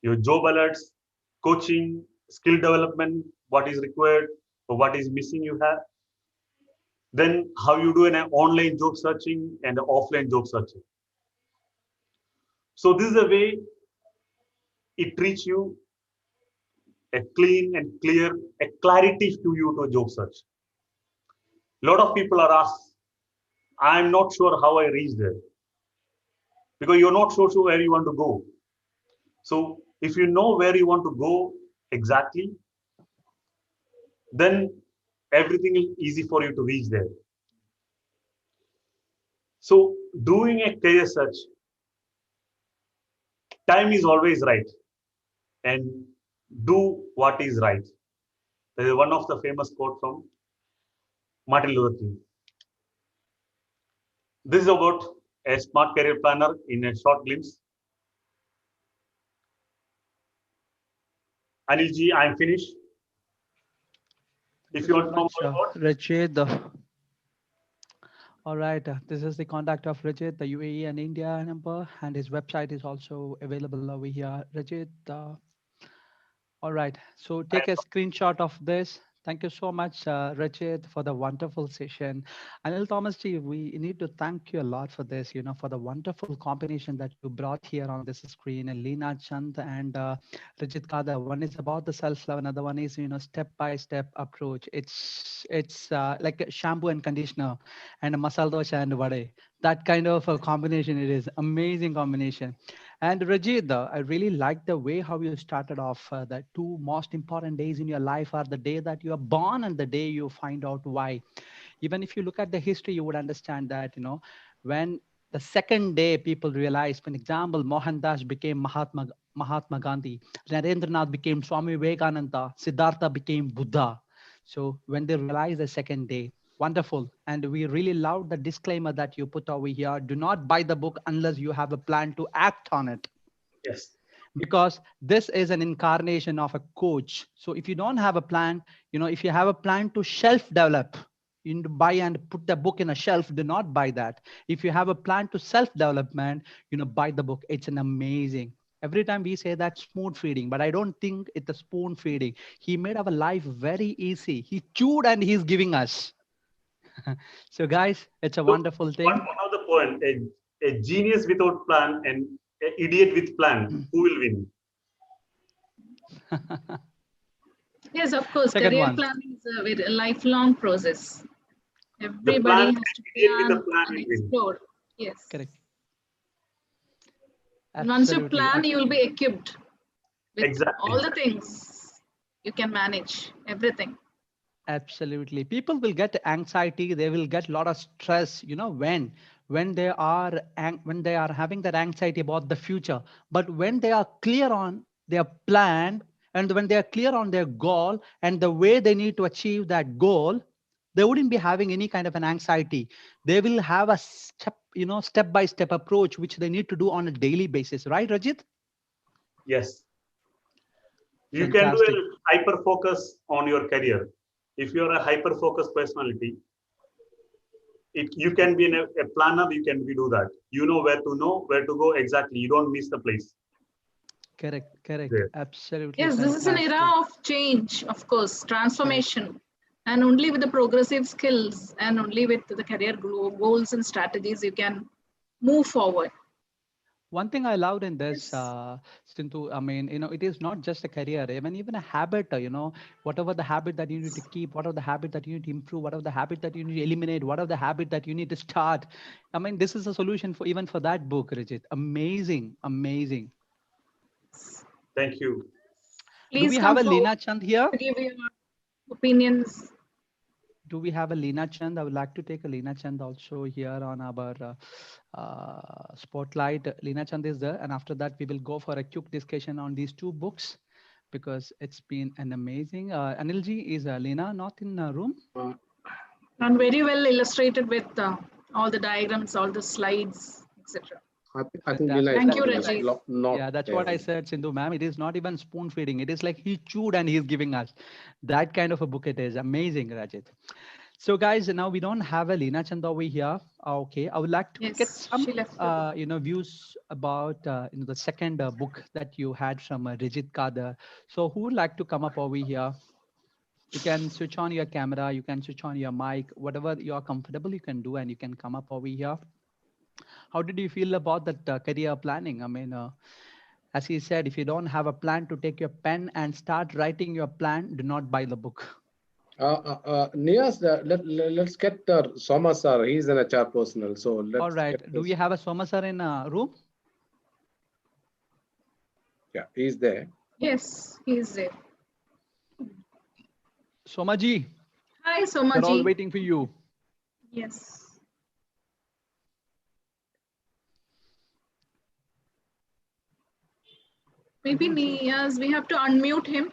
your job alerts, coaching, skill development, what is required or what is missing you have. Then how you do an online job searching and offline job searching. So this is a way it reach you a clean and clear, a clarity to you to job search. A lot of people are asked, I'm not sure how I reach there. Because you're not sure where you want to go. So if you know where you want to go exactly, then everything is easy for you to reach there. So doing a career search, time is always right, and do what is right. There is one of the famous quote from Martin Luther King. This is about a smart career planner in a short glimpse. Anilji, I am finished. If you want to know more about Rachid, all right, this is the contact of Rajit, the UAE and India number, and his website is also available over here. Rajit, all right, so take a screenshot of this. Thank you so much, Rachid, for the wonderful session. Anil Thomas ji, we need to thank you a lot for this, for the wonderful combination that you brought here on this screen. And Leena Chand and Rajit Kada, one is about the self-love, another one is, step-by-step approach. It's like a shampoo and conditioner and a masala dosha and vade. That kind of a combination, it is amazing combination. And Rajit, I really like the way how you started off. The two most important days in your life are the day that you are born and the day you find out why. Even if you look at the history, you would understand that, when the second day people realized, for example, Mohandas became Mahatma Gandhi, Narendranath became Swami Vivekananda, Siddhartha became Buddha. So when they realized the second day, wonderful. And we really love the disclaimer that you put over here. Do not buy the book unless you have a plan to act on it. yes. Because this is an incarnation of a coach. So if you don't have a plan, if you have a plan to shelf develop, you need to buy and put the book in a shelf, do not buy that. If you have a plan to self-development, buy the book. It's an amazing. Every time we say that spoon feeding, but I don't think it's a spoon feeding. He made our life very easy. He chewed and he's giving us. So guys, it's a wonderful thing. One of the point, a genius without plan and an idiot with plan, who will win? Yes, of course. Second Career one. planning is a very lifelong process. The Everybody plan, has to idiot with plan the plan and will win. explore. Yes. Correct. Once you Absolutely. plan, you will be equipped with Exactly. all the things you can manage, everything. Absolutely. People will get anxiety. They will get a lot of stress, when they are having that anxiety about the future. But when they are clear on their plan and when they are clear on their goal and the way they need to achieve that goal, they wouldn't be having any kind of an anxiety. They will have a step by step approach, which they need to do on a daily basis. Right, Rajit? Yes. You Fantastic. can do a hyper focus on your career. If you're a hyper focused personality, you can be a planner, you can do that. You know where to go exactly. You don't miss the place. Correct. There. Absolutely. Yes, this is an fantastic. era of change, of course, transformation. And only with the progressive skills and only with the career goals and strategies, you can move forward. One thing I loved in this, Yes. Sindhu, I mean, it is not just a career, even a habit, whatever the habit that you need to keep, whatever the habit that you need to improve, whatever the habit that you need to eliminate, whatever the habit that you need to start. I mean, this is a solution for even for that book, Rijit. Amazing. Thank you. Do Please we come have a forward Lena Chand here? to give your opinions. Do we have a Lena Chand? I would like to take a Lena Chand also here on our spotlight. Lena Chand is there, and after that we will go for a quick discussion on these two books because it's been an amazing. Anilji, is Lena not in the room? And very well illustrated with all the diagrams, all the slides, etc. I think Leela is Thank you, not in Rajiv. not Yeah, that's there. what I said, Sindhu ma'am. It is not even spoon feeding. It is like he chewed and he's giving us that kind of a book. It is amazing, Rajit. So guys, now we don't have a Lena Chand over here. Okay, I would like to get Yes, some she left the book. views about the second book that you had from Rijit Kader. So who would like to come up over here? You can switch on your camera, you can switch on your mic, whatever you're comfortable you can do, and you can come up over here. How did you feel about that career planning? I mean, as he said, if you don't have a plan, to take your pen and start writing your plan, do not buy the book. Nias, let's get Soma sir. He's an HR personnel. So let's. All right. Do we have a Soma sir in a room? Yeah, he's there. Yes, he's there. Somaji, Hi, we're all Somaji. waiting for you. Yes. Maybe Niyaz, we have to unmute him.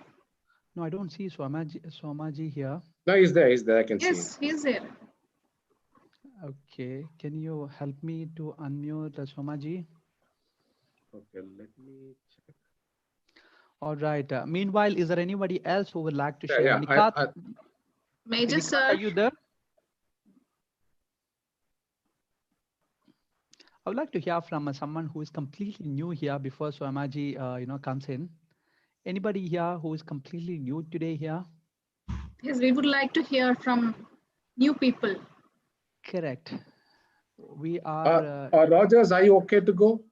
No, I don't see Somaji here. No, he's there. He's there. I can see him. Yes, he's there. Okay, can you help me to unmute Somaji? Okay, let me check. All right. Meanwhile, is there anybody else who would like to share? Yeah, Nikat, Major Nikat, sir. are you there? I would like to hear from someone who is completely new here before Somaji, comes in. Anybody here who is completely new today here? Yes, we would like to hear from new people. Correct. We are. Rogers, are you okay to go?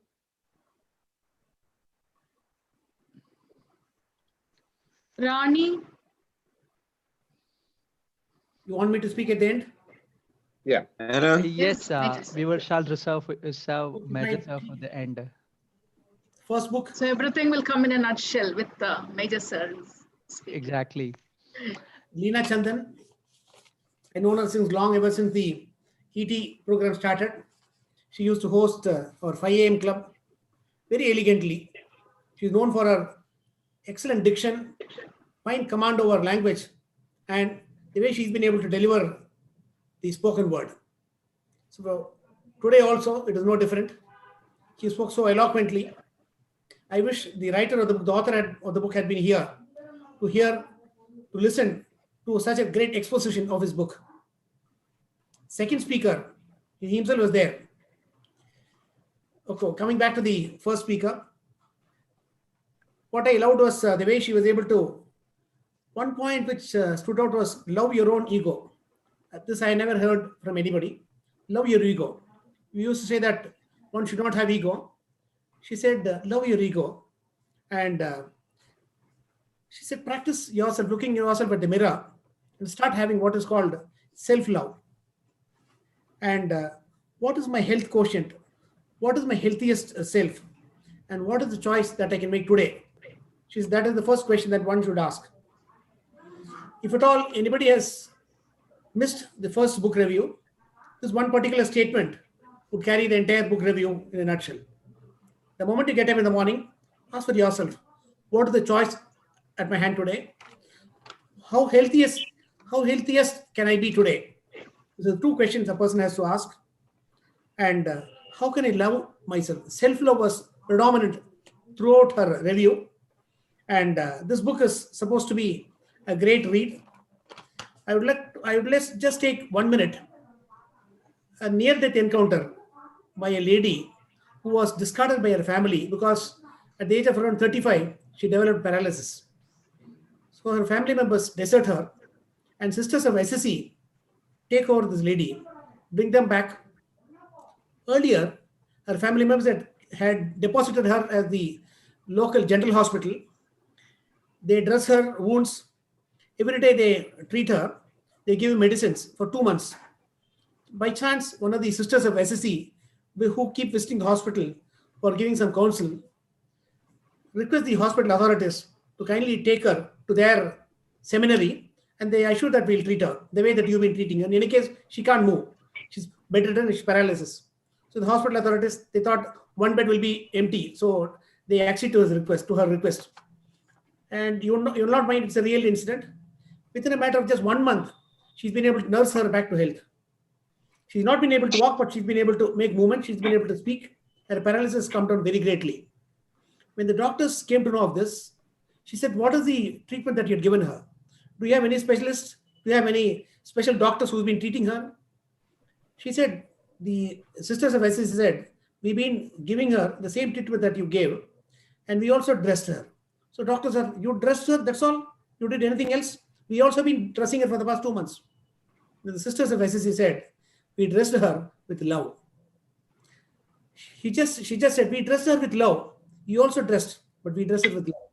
Rani, You want me to speak at the end? Yeah. Yes, Major sir. we will shall reserve Major sir for the end. First book. So everything will come in a nutshell with the Major sir. Exactly. Leena Chandan. I know her since long, ever since the ET program started. She used to host our 5 a.m. club very elegantly. She's known for her excellent diction, fine command over language, and the way she's been able to deliver the spoken word. So today also, it is no different. She spoke so eloquently. I wish the writer of the book, the author of the book had been here to listen to such a great exposition of his book. Second speaker, he himself was there. Okay, coming back to the first speaker, what I loved was the way she was able to, one point which stood out was love your own ego. This I never heard from anybody. Love your ego. We used to say that one should not have ego. She said, love your ego. And she said, practice yourself, looking yourself at the mirror and start having what is called self-love. And what is my health quotient? What is my healthiest self? And what is the choice that I can make today? That is the first question that one should ask. If at all anybody has missed the first book review, this one particular statement would carry the entire book review in a nutshell. The moment you get up in the morning, ask for yourself, what is the choice at my hand today? How healthiest can I be today? These are two questions a person has to ask. And how can I love myself? Self-love was predominant throughout her review. And this book is supposed to be a great read. I would let's just take 1 minute. A near-death encounter by a lady who was discarded by her family because at the age of around 35, she developed paralysis. So her family members desert her, and Sisters of SSE take over this lady, bring them back. Earlier, her family members had deposited her at the local general hospital. They dress her wounds. Every day they treat her. They give her medicines for 2 months. By chance, one of the Sisters of SSE, who keep visiting the hospital for giving some counsel, request the hospital authorities to kindly take her to their seminary, and they assure that we'll treat her the way that you've been treating her. In any case, she can't move. She's bedridden, she's paralysis. So the hospital authorities, they thought one bed will be empty. So they accede to her request. And you'll not mind, it's a real incident. Within a matter of just 1 month, she's been able to nurse her back to health. She's not been able to walk, but she's been able to make movement. She's been able to speak. Her paralysis come down very greatly. When the doctors came to know of this, she said, what is the treatment that you had given her? Do you have any specialists? Do you have any special doctors who've been treating her? She said, the Sisters of SSE said, we've been giving her the same treatment that you gave, and we also dressed her. So doctors said, you dressed her, that's all? You did anything else? We also been dressing her for the past 2 months. The Sisters of SSE said, we dressed her with love. She just said, we dressed her with love. You also dressed, but we dressed her with love.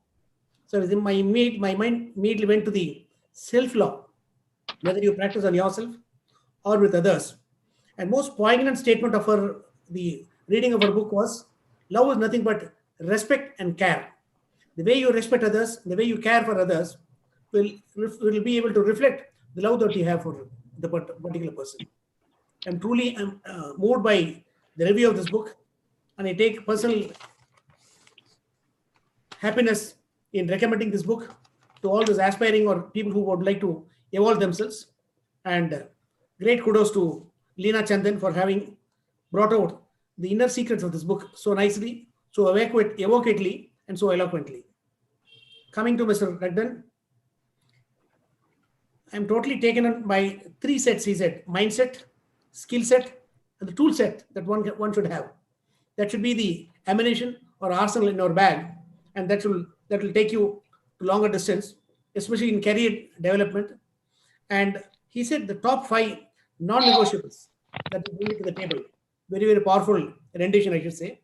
So my mind immediately went to the self-love, whether you practice on yourself or with others. And most poignant statement of the reading of her book was, love is nothing but respect and care. The way you respect others, the way you care for others will be able to reflect the love that you have for the particular person. I'm truly moved by the review of this book, and I take personal happiness in recommending this book to all those aspiring or people who would like to evolve themselves. And great kudos to Leena Chandan for having brought out the inner secrets of this book so nicely, so evocately, and so eloquently. Coming to Mr. Ragdan, I'm totally taken on by 3 sets, he said: mindset, skill set, and the tool set that one should have. That should be the ammunition or arsenal in our bag, and that will take you to longer distance, especially in career development. And he said the top 5 non-negotiables that you bring to the table. Very, very powerful rendition, I should say.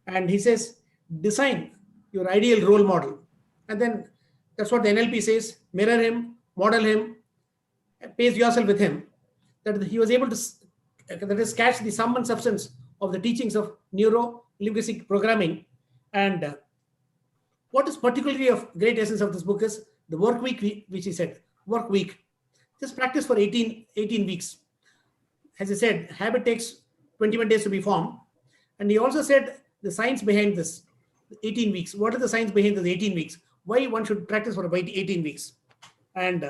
And he says, design your ideal role model. And then that's what the NLP says: mirror him, model him, pace yourself with him. That he was able to catch the sum and substance of the teachings of neuro-linguistic programming. And what is particularly of great essence of this book is the work week, which he said, work week. Just practice for 18 weeks. As he said, habit takes 21 days to be formed. And he also said the science behind this 18 weeks. What are the science behind this 18 weeks? Why one should practice for about 18 weeks? And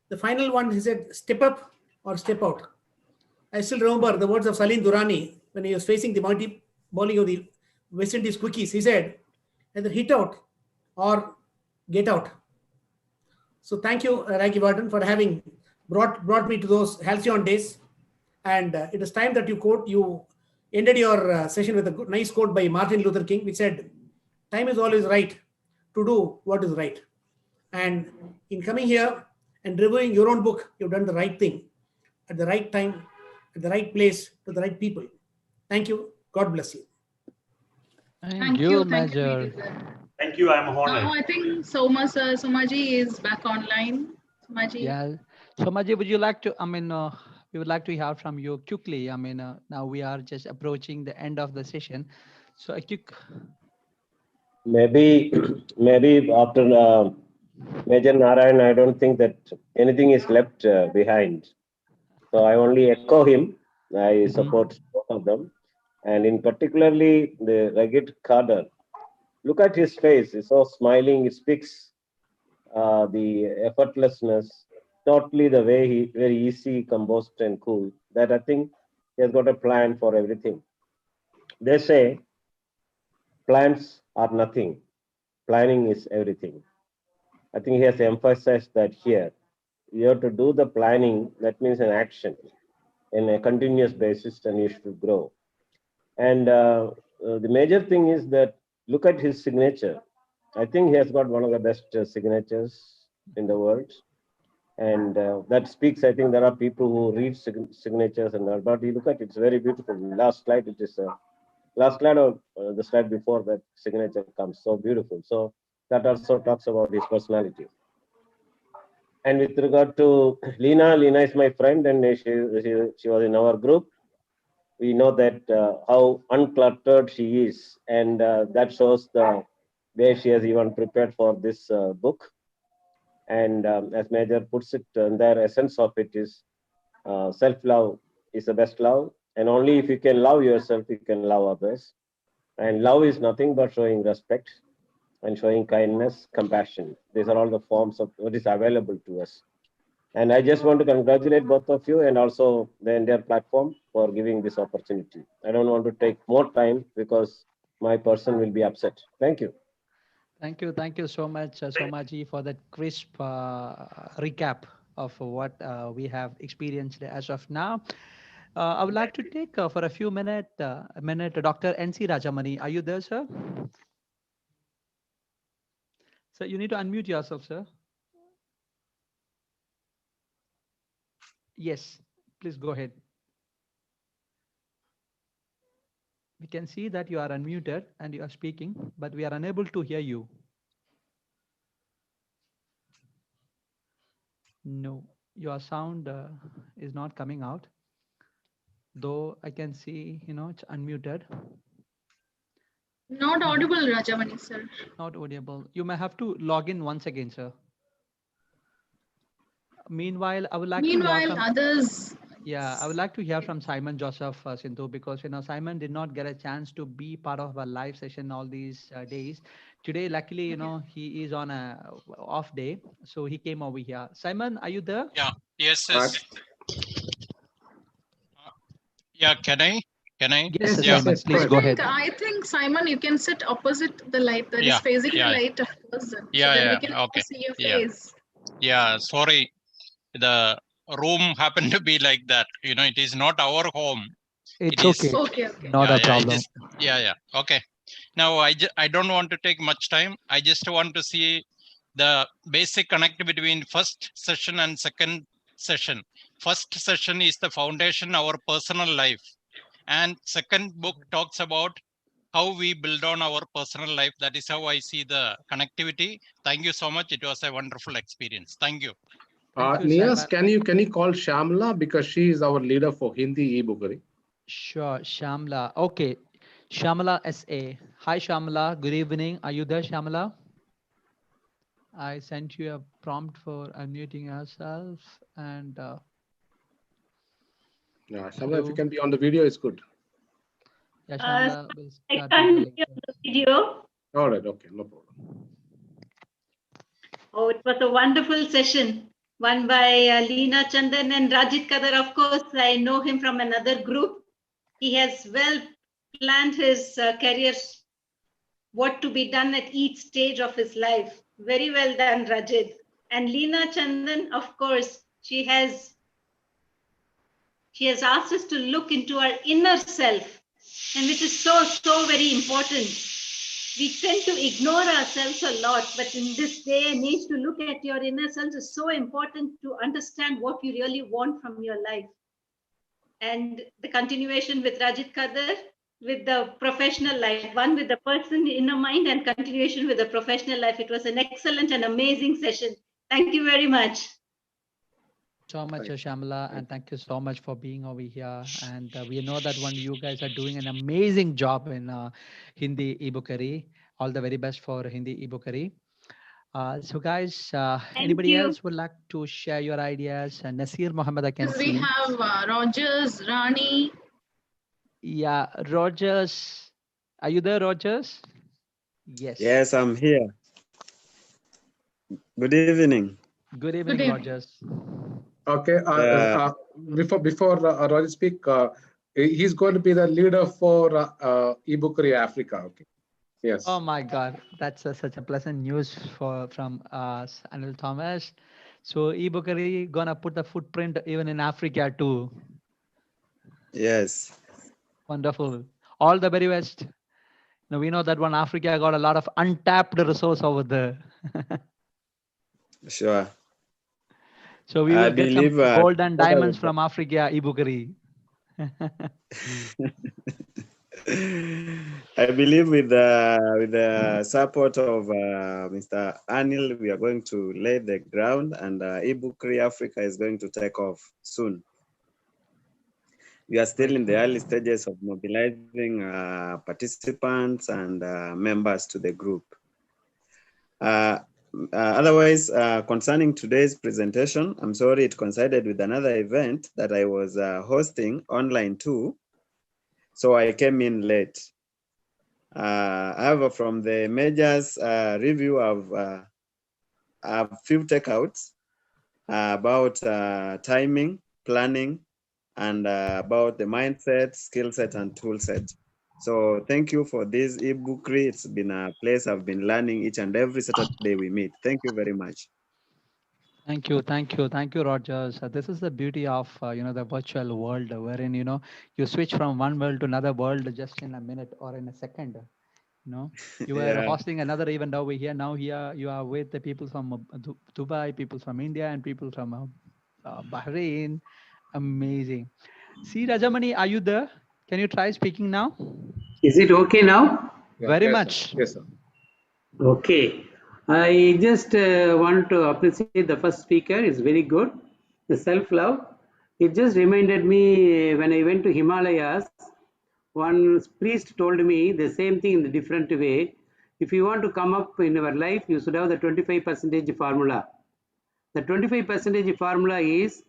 the final one, he said, step up or step out. I still remember the words of Salim Durrani when he was facing the multi bowling of the West Indies quickies. He said, either hit out or get out. So thank you, Raggy Varden, for having brought me to those halcyon days. And it is time that you ended your session with a nice quote by Martin Luther King, which said, time is always right to do what is right. And in coming here and reviewing your own book, you've done the right thing at the right time, at the right place, to the right people. Thank you. God bless you. Thank you, Major. Thank you. I'm honored. Now I think Somaji is back online. Somaji. Yeah. Somaji, would you like to, we would like to hear from you quickly. Now we are just approaching the end of the session. So a quick. Maybe after Major Narayan, I don't think that anything is left behind. So I only echo him. I support both of them. And in particularly the rugged Carter. Look at his face. He's so smiling. He speaks the effortlessness, totally the way he very easy, composed and cool. That I think he has got a plan for everything. They say plans are nothing. Planning is everything. I think he has emphasized that here. You have to do the planning, that means an action in a continuous basis, and you should grow. And the major thing is that look at his signature. I think he has got one of the best signatures in the world. And that speaks, I think there are people who read signatures and all, but you look at it, it's very beautiful. Last slide, it is last slide or the slide before that signature comes, so beautiful. So that also talks about his personality. And with regard to Lena is my friend, and she was in our group. We know that how uncluttered she is, and that shows the way she has even prepared for this book. And as Major puts it, the essence of it is self-love is the best love, and only if you can love yourself, you can love others. And love is nothing but showing respect and showing kindness, compassion. These are all the forms of what is available to us. And I just want to congratulate both of you and also the entire platform for giving this opportunity. I don't want to take more time because my person will be upset. Thank you. Thank you so much, Somaji, for that crisp recap of what we have experienced as of now. I would like to take for a few minutes, Dr. N.C. Rajamani. Are you there, sir? Sir, you need to unmute yourself, sir. Yes, please go ahead. We can see that you are unmuted and you are speaking, but we are unable to hear you. No, your sound is not coming out. Though I can see, it's unmuted. Not audible, Rajamani, sir. Not audible. You may have to log in once again, sir. Meanwhile, I would like to hear from others. Yeah, I would like to hear from Simon Joseph Sindhu, because Simon did not get a chance to be part of our live session all these days. Today, luckily, he is on a off day, so he came over here. Simon, are you there? Yeah. Yes. Yeah. Can I? Yes, Yeah. Simon, please go ahead. I think Simon, you can sit opposite the light that is facing the light person. Yeah. So then we can Okay. see your face. Yeah. Sorry. The room happened to be like that. It is not our home. It's okay. Okay. Not a problem. Okay. Now, I don't want to take much time. I just want to see the basic connect between first session and second session. First session is the foundation, our personal life. And second book talks about how we build on our personal life. That is how I see the connectivity. Thank you so much. It was a wonderful experience. Thank you. Nias, can you call Shamla, because she is our leader for Hindi e-Bookery? Sure, Shamla. Okay, Shamla SA. Hi, Shamla. Good evening. Are you there, Shamla? I sent you a prompt for unmuting yourself, and yeah, Shamla, if you can be on the video, it's good. Yeah, Shamla will I can't hear the video. All right, okay, no problem. Oh, it was a wonderful session. One by Leena Chandan and Rajit Kadar. Of course, I know him from another group. He has well planned his career, what to be done at each stage of his life. Very well done, Rajit. And Leena Chandan, of course, she has asked us to look into our inner self, and which is so very important. We tend to ignore ourselves a lot, but in this day and age, to look at your inner self is so important to understand what you really want from your life. And the continuation with Rajit Kadar, with the professional life, one with the person inner mind and continuation with the professional life. It was an excellent and amazing session. Thank you very much. So much, Shamla, and thank you so much for being over here. And we know that you guys are doing an amazing job in Hindi e-Bookery. All the very best for Hindi e-Bookery. So guys, anybody else would like to share your ideas? Nasir Mohammed, I can see. We have Rogers, Rani. Yeah, Rogers. Are you there, Rogers? Yes. Yes, I'm here. Good evening. Good evening, Rogers. Okay. Before Roger speak, he's going to be the leader for e-Bookery Africa. Okay. Yes. Oh my God, that's such a pleasant news from Anil Thomas. So eBookery gonna put the footprint even in Africa too. Yes. Wonderful. All the very best. Now we know that one Africa got a lot of untapped resource over there. Sure. So we I will get some believe gold and together diamonds with from Africa eBookery. I believe with the support of Mr. Anil, we are going to lay the ground, and eBookery Africa is going to take off soon. We are still in the early stages of mobilizing participants and members to the group. Otherwise, concerning today's presentation, I'm sorry it coincided with another event that I was hosting online too, so I came in late. However, from the majors review of a few takeouts about timing, planning, and about the mindset, skill set, and tool set. So thank you for this eBookery. It's been a place I've been learning each and every Saturday we meet. Thank you very much. Thank you, Rogers. This is the beauty of the virtual world, wherein you switch from one world to another world just in a minute or in a second. You were Yeah. hosting another event over here. Now here you are with the people from Dubai, people from India, and people from Bahrain. Amazing. See, Rajamani, are you there? Can you try speaking now? Is it okay now? Very Yes, much. sir. Yes, sir. Okay. I just want to appreciate the first speaker. It's very good. The self-love. It just reminded me when I went to Himalayas, one priest told me the same thing in a different way. If you want to come up in your life, you should have the 25% formula. The 25% formula is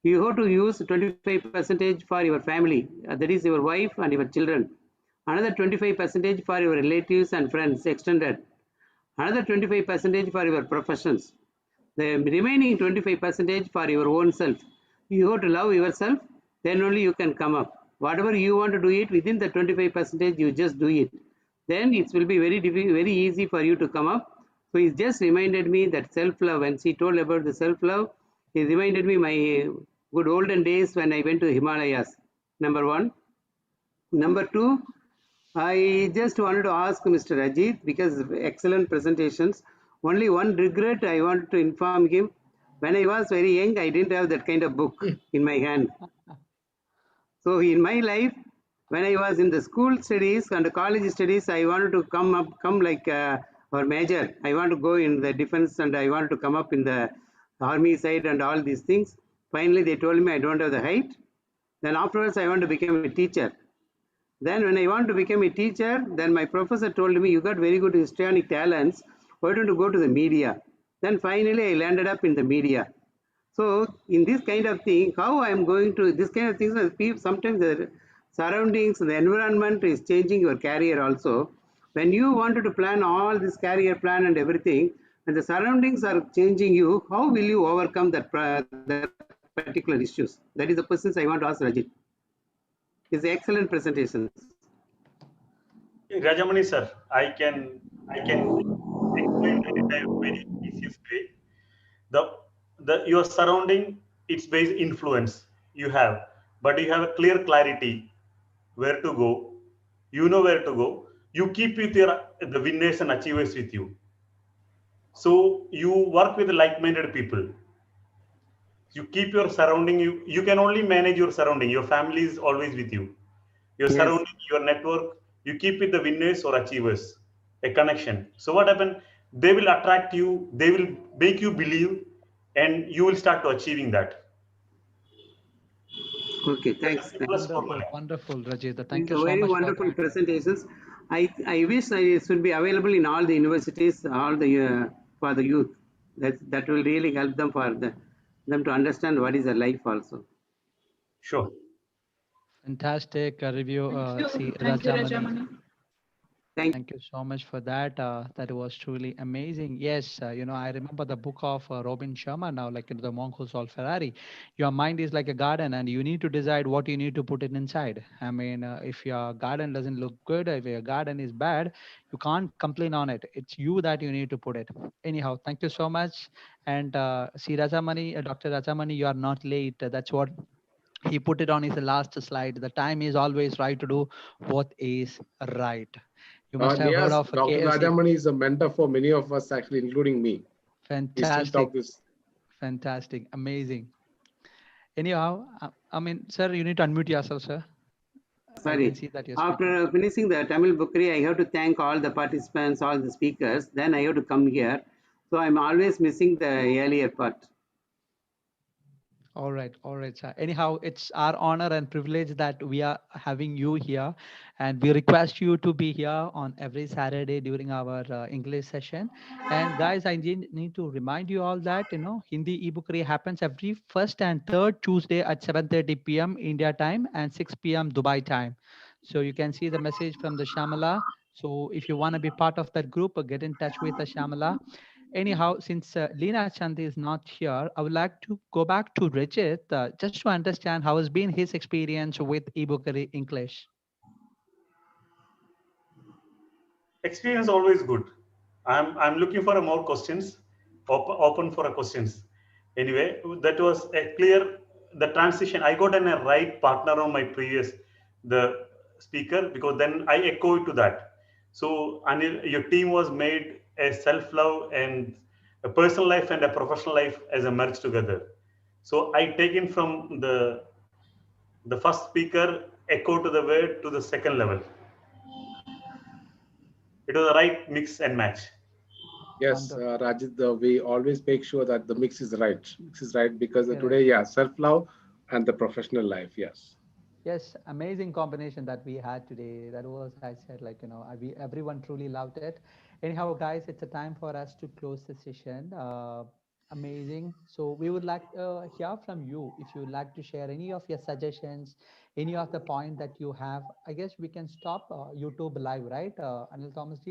you have to use 25% for your family, that is your wife and your children. Another 25% for your relatives and friends, extended. Another 25% for your professions. The remaining 25% for your own self. You have to love yourself, then only you can come up. Whatever you want to do it within the 25%, you just do it. Then it will be very easy for you to come up. So it just reminded me that self-love. When she told about the self-love, it reminded me my good olden days when I went to Himalayas. Number one. Number two, I just wanted to ask Mr. Ajit, because excellent presentations. Only one regret I wanted to inform him. When I was very young, I didn't have that kind of book in my hand. So in my life, when I was in the school studies and the college studies, I wanted to come like our major. I want to go in the defense and I wanted to come up in the army side and all these things. Finally, they told me I don't have the height. Then afterwards, I want to become a teacher. Then when I want to become a teacher, then my professor told me, you got very good histrionic talents. Why don't you go to the media? Then finally, I landed up in the media. So in this kind of thing, how I am going to, this kind of things, sometimes the surroundings, the environment is changing your career also. When you wanted to plan all this career plan and everything, and the surroundings are changing you, how will you overcome that particular issues? That is the questions I want to ask Rajit. It's excellent presentations. Rajamani sir, I can explain that in a very easiest way. Your surrounding, it's based influence you have, but you have a clear clarity where to go. You know where to go. You keep with the winners and achievers with you. So you work with like-minded people. You keep your surrounding. You can only manage your surrounding. Your family is always with you. Your Yes. surrounding, your network, you keep with the winners or achievers, a connection. So what happens? They will attract you, they will make you believe, and you will start to achieving that. Okay, thanks. Wonderful, Rajit. Thank These you are so very much for wonderful that. presentations. I wish it should be available in all the universities, all the for the youth. That will really help them them to understand what is a life also. Sure. Fantastic review, Thank you, Rajamani. Rajamani. Thank you so much for that. That was truly amazing. Yes, I remember the book of Robin Sharma now, like the monk who sold Ferrari. Your mind is like a garden, and you need to decide what you need to put it inside. I mean, if your garden doesn't look good, if your garden is bad, you can't complain on it. It's you that you need to put it. Anyhow, thank you so much. And see, Rajamani, Dr. Rajamani, you are not late. That's what he put it on his last slide. The time is always right to do what is right. You must have heard Yes, of a Dr. KFC. Rajamani is a mentor for many of us, actually, including me. We still Fantastic. talk this. Fantastic. Amazing. Anyhow, I mean, sir, you need to unmute yourself, sir. I can Sorry. see that you're speaking. After finishing the Tamil Bookery, I have to thank all the participants, all the speakers. Then I have to come here. So I'm always missing the earlier part. All right, sir. Anyhow, it's our honor and privilege that we are having you here, and we request you to be here on every Saturday during our English session. And guys, I need to remind you all that Hindi e-bookery happens every first and third Tuesday at 7:30 p.m. India time and 6 p.m. Dubai time. So you can see the message from the Shamala. So if you want to be part of that group, get in touch with the Shamala. Anyhow, since Leena Chand is not here, I would like to go back to Richard just to understand how has been his experience with eBookery English. Experience always good. I'm looking for more questions, open for a questions. Anyway, that was a clear the transition. I got a right partner on my previous the speaker, because then I echo to that. So Anil, your team was made a self love and a personal life and a professional life as a merge together. So I taken from the first speaker echo to the word to the second level. It was the right mix and match. Yes, Rajit, we always make sure that the mix is right. Mix is right because Correct. today, yeah, self-love and the professional life. Yes. Yes, amazing combination that we had today. That was, I said, like, everyone truly loved it. Anyhow, guys, it's a time for us to close the session. Amazing. So we would like to hear from you. If you would like to share any of your suggestions, any of the point that you have, I guess we can stop YouTube live, right? Anil Thomas ji?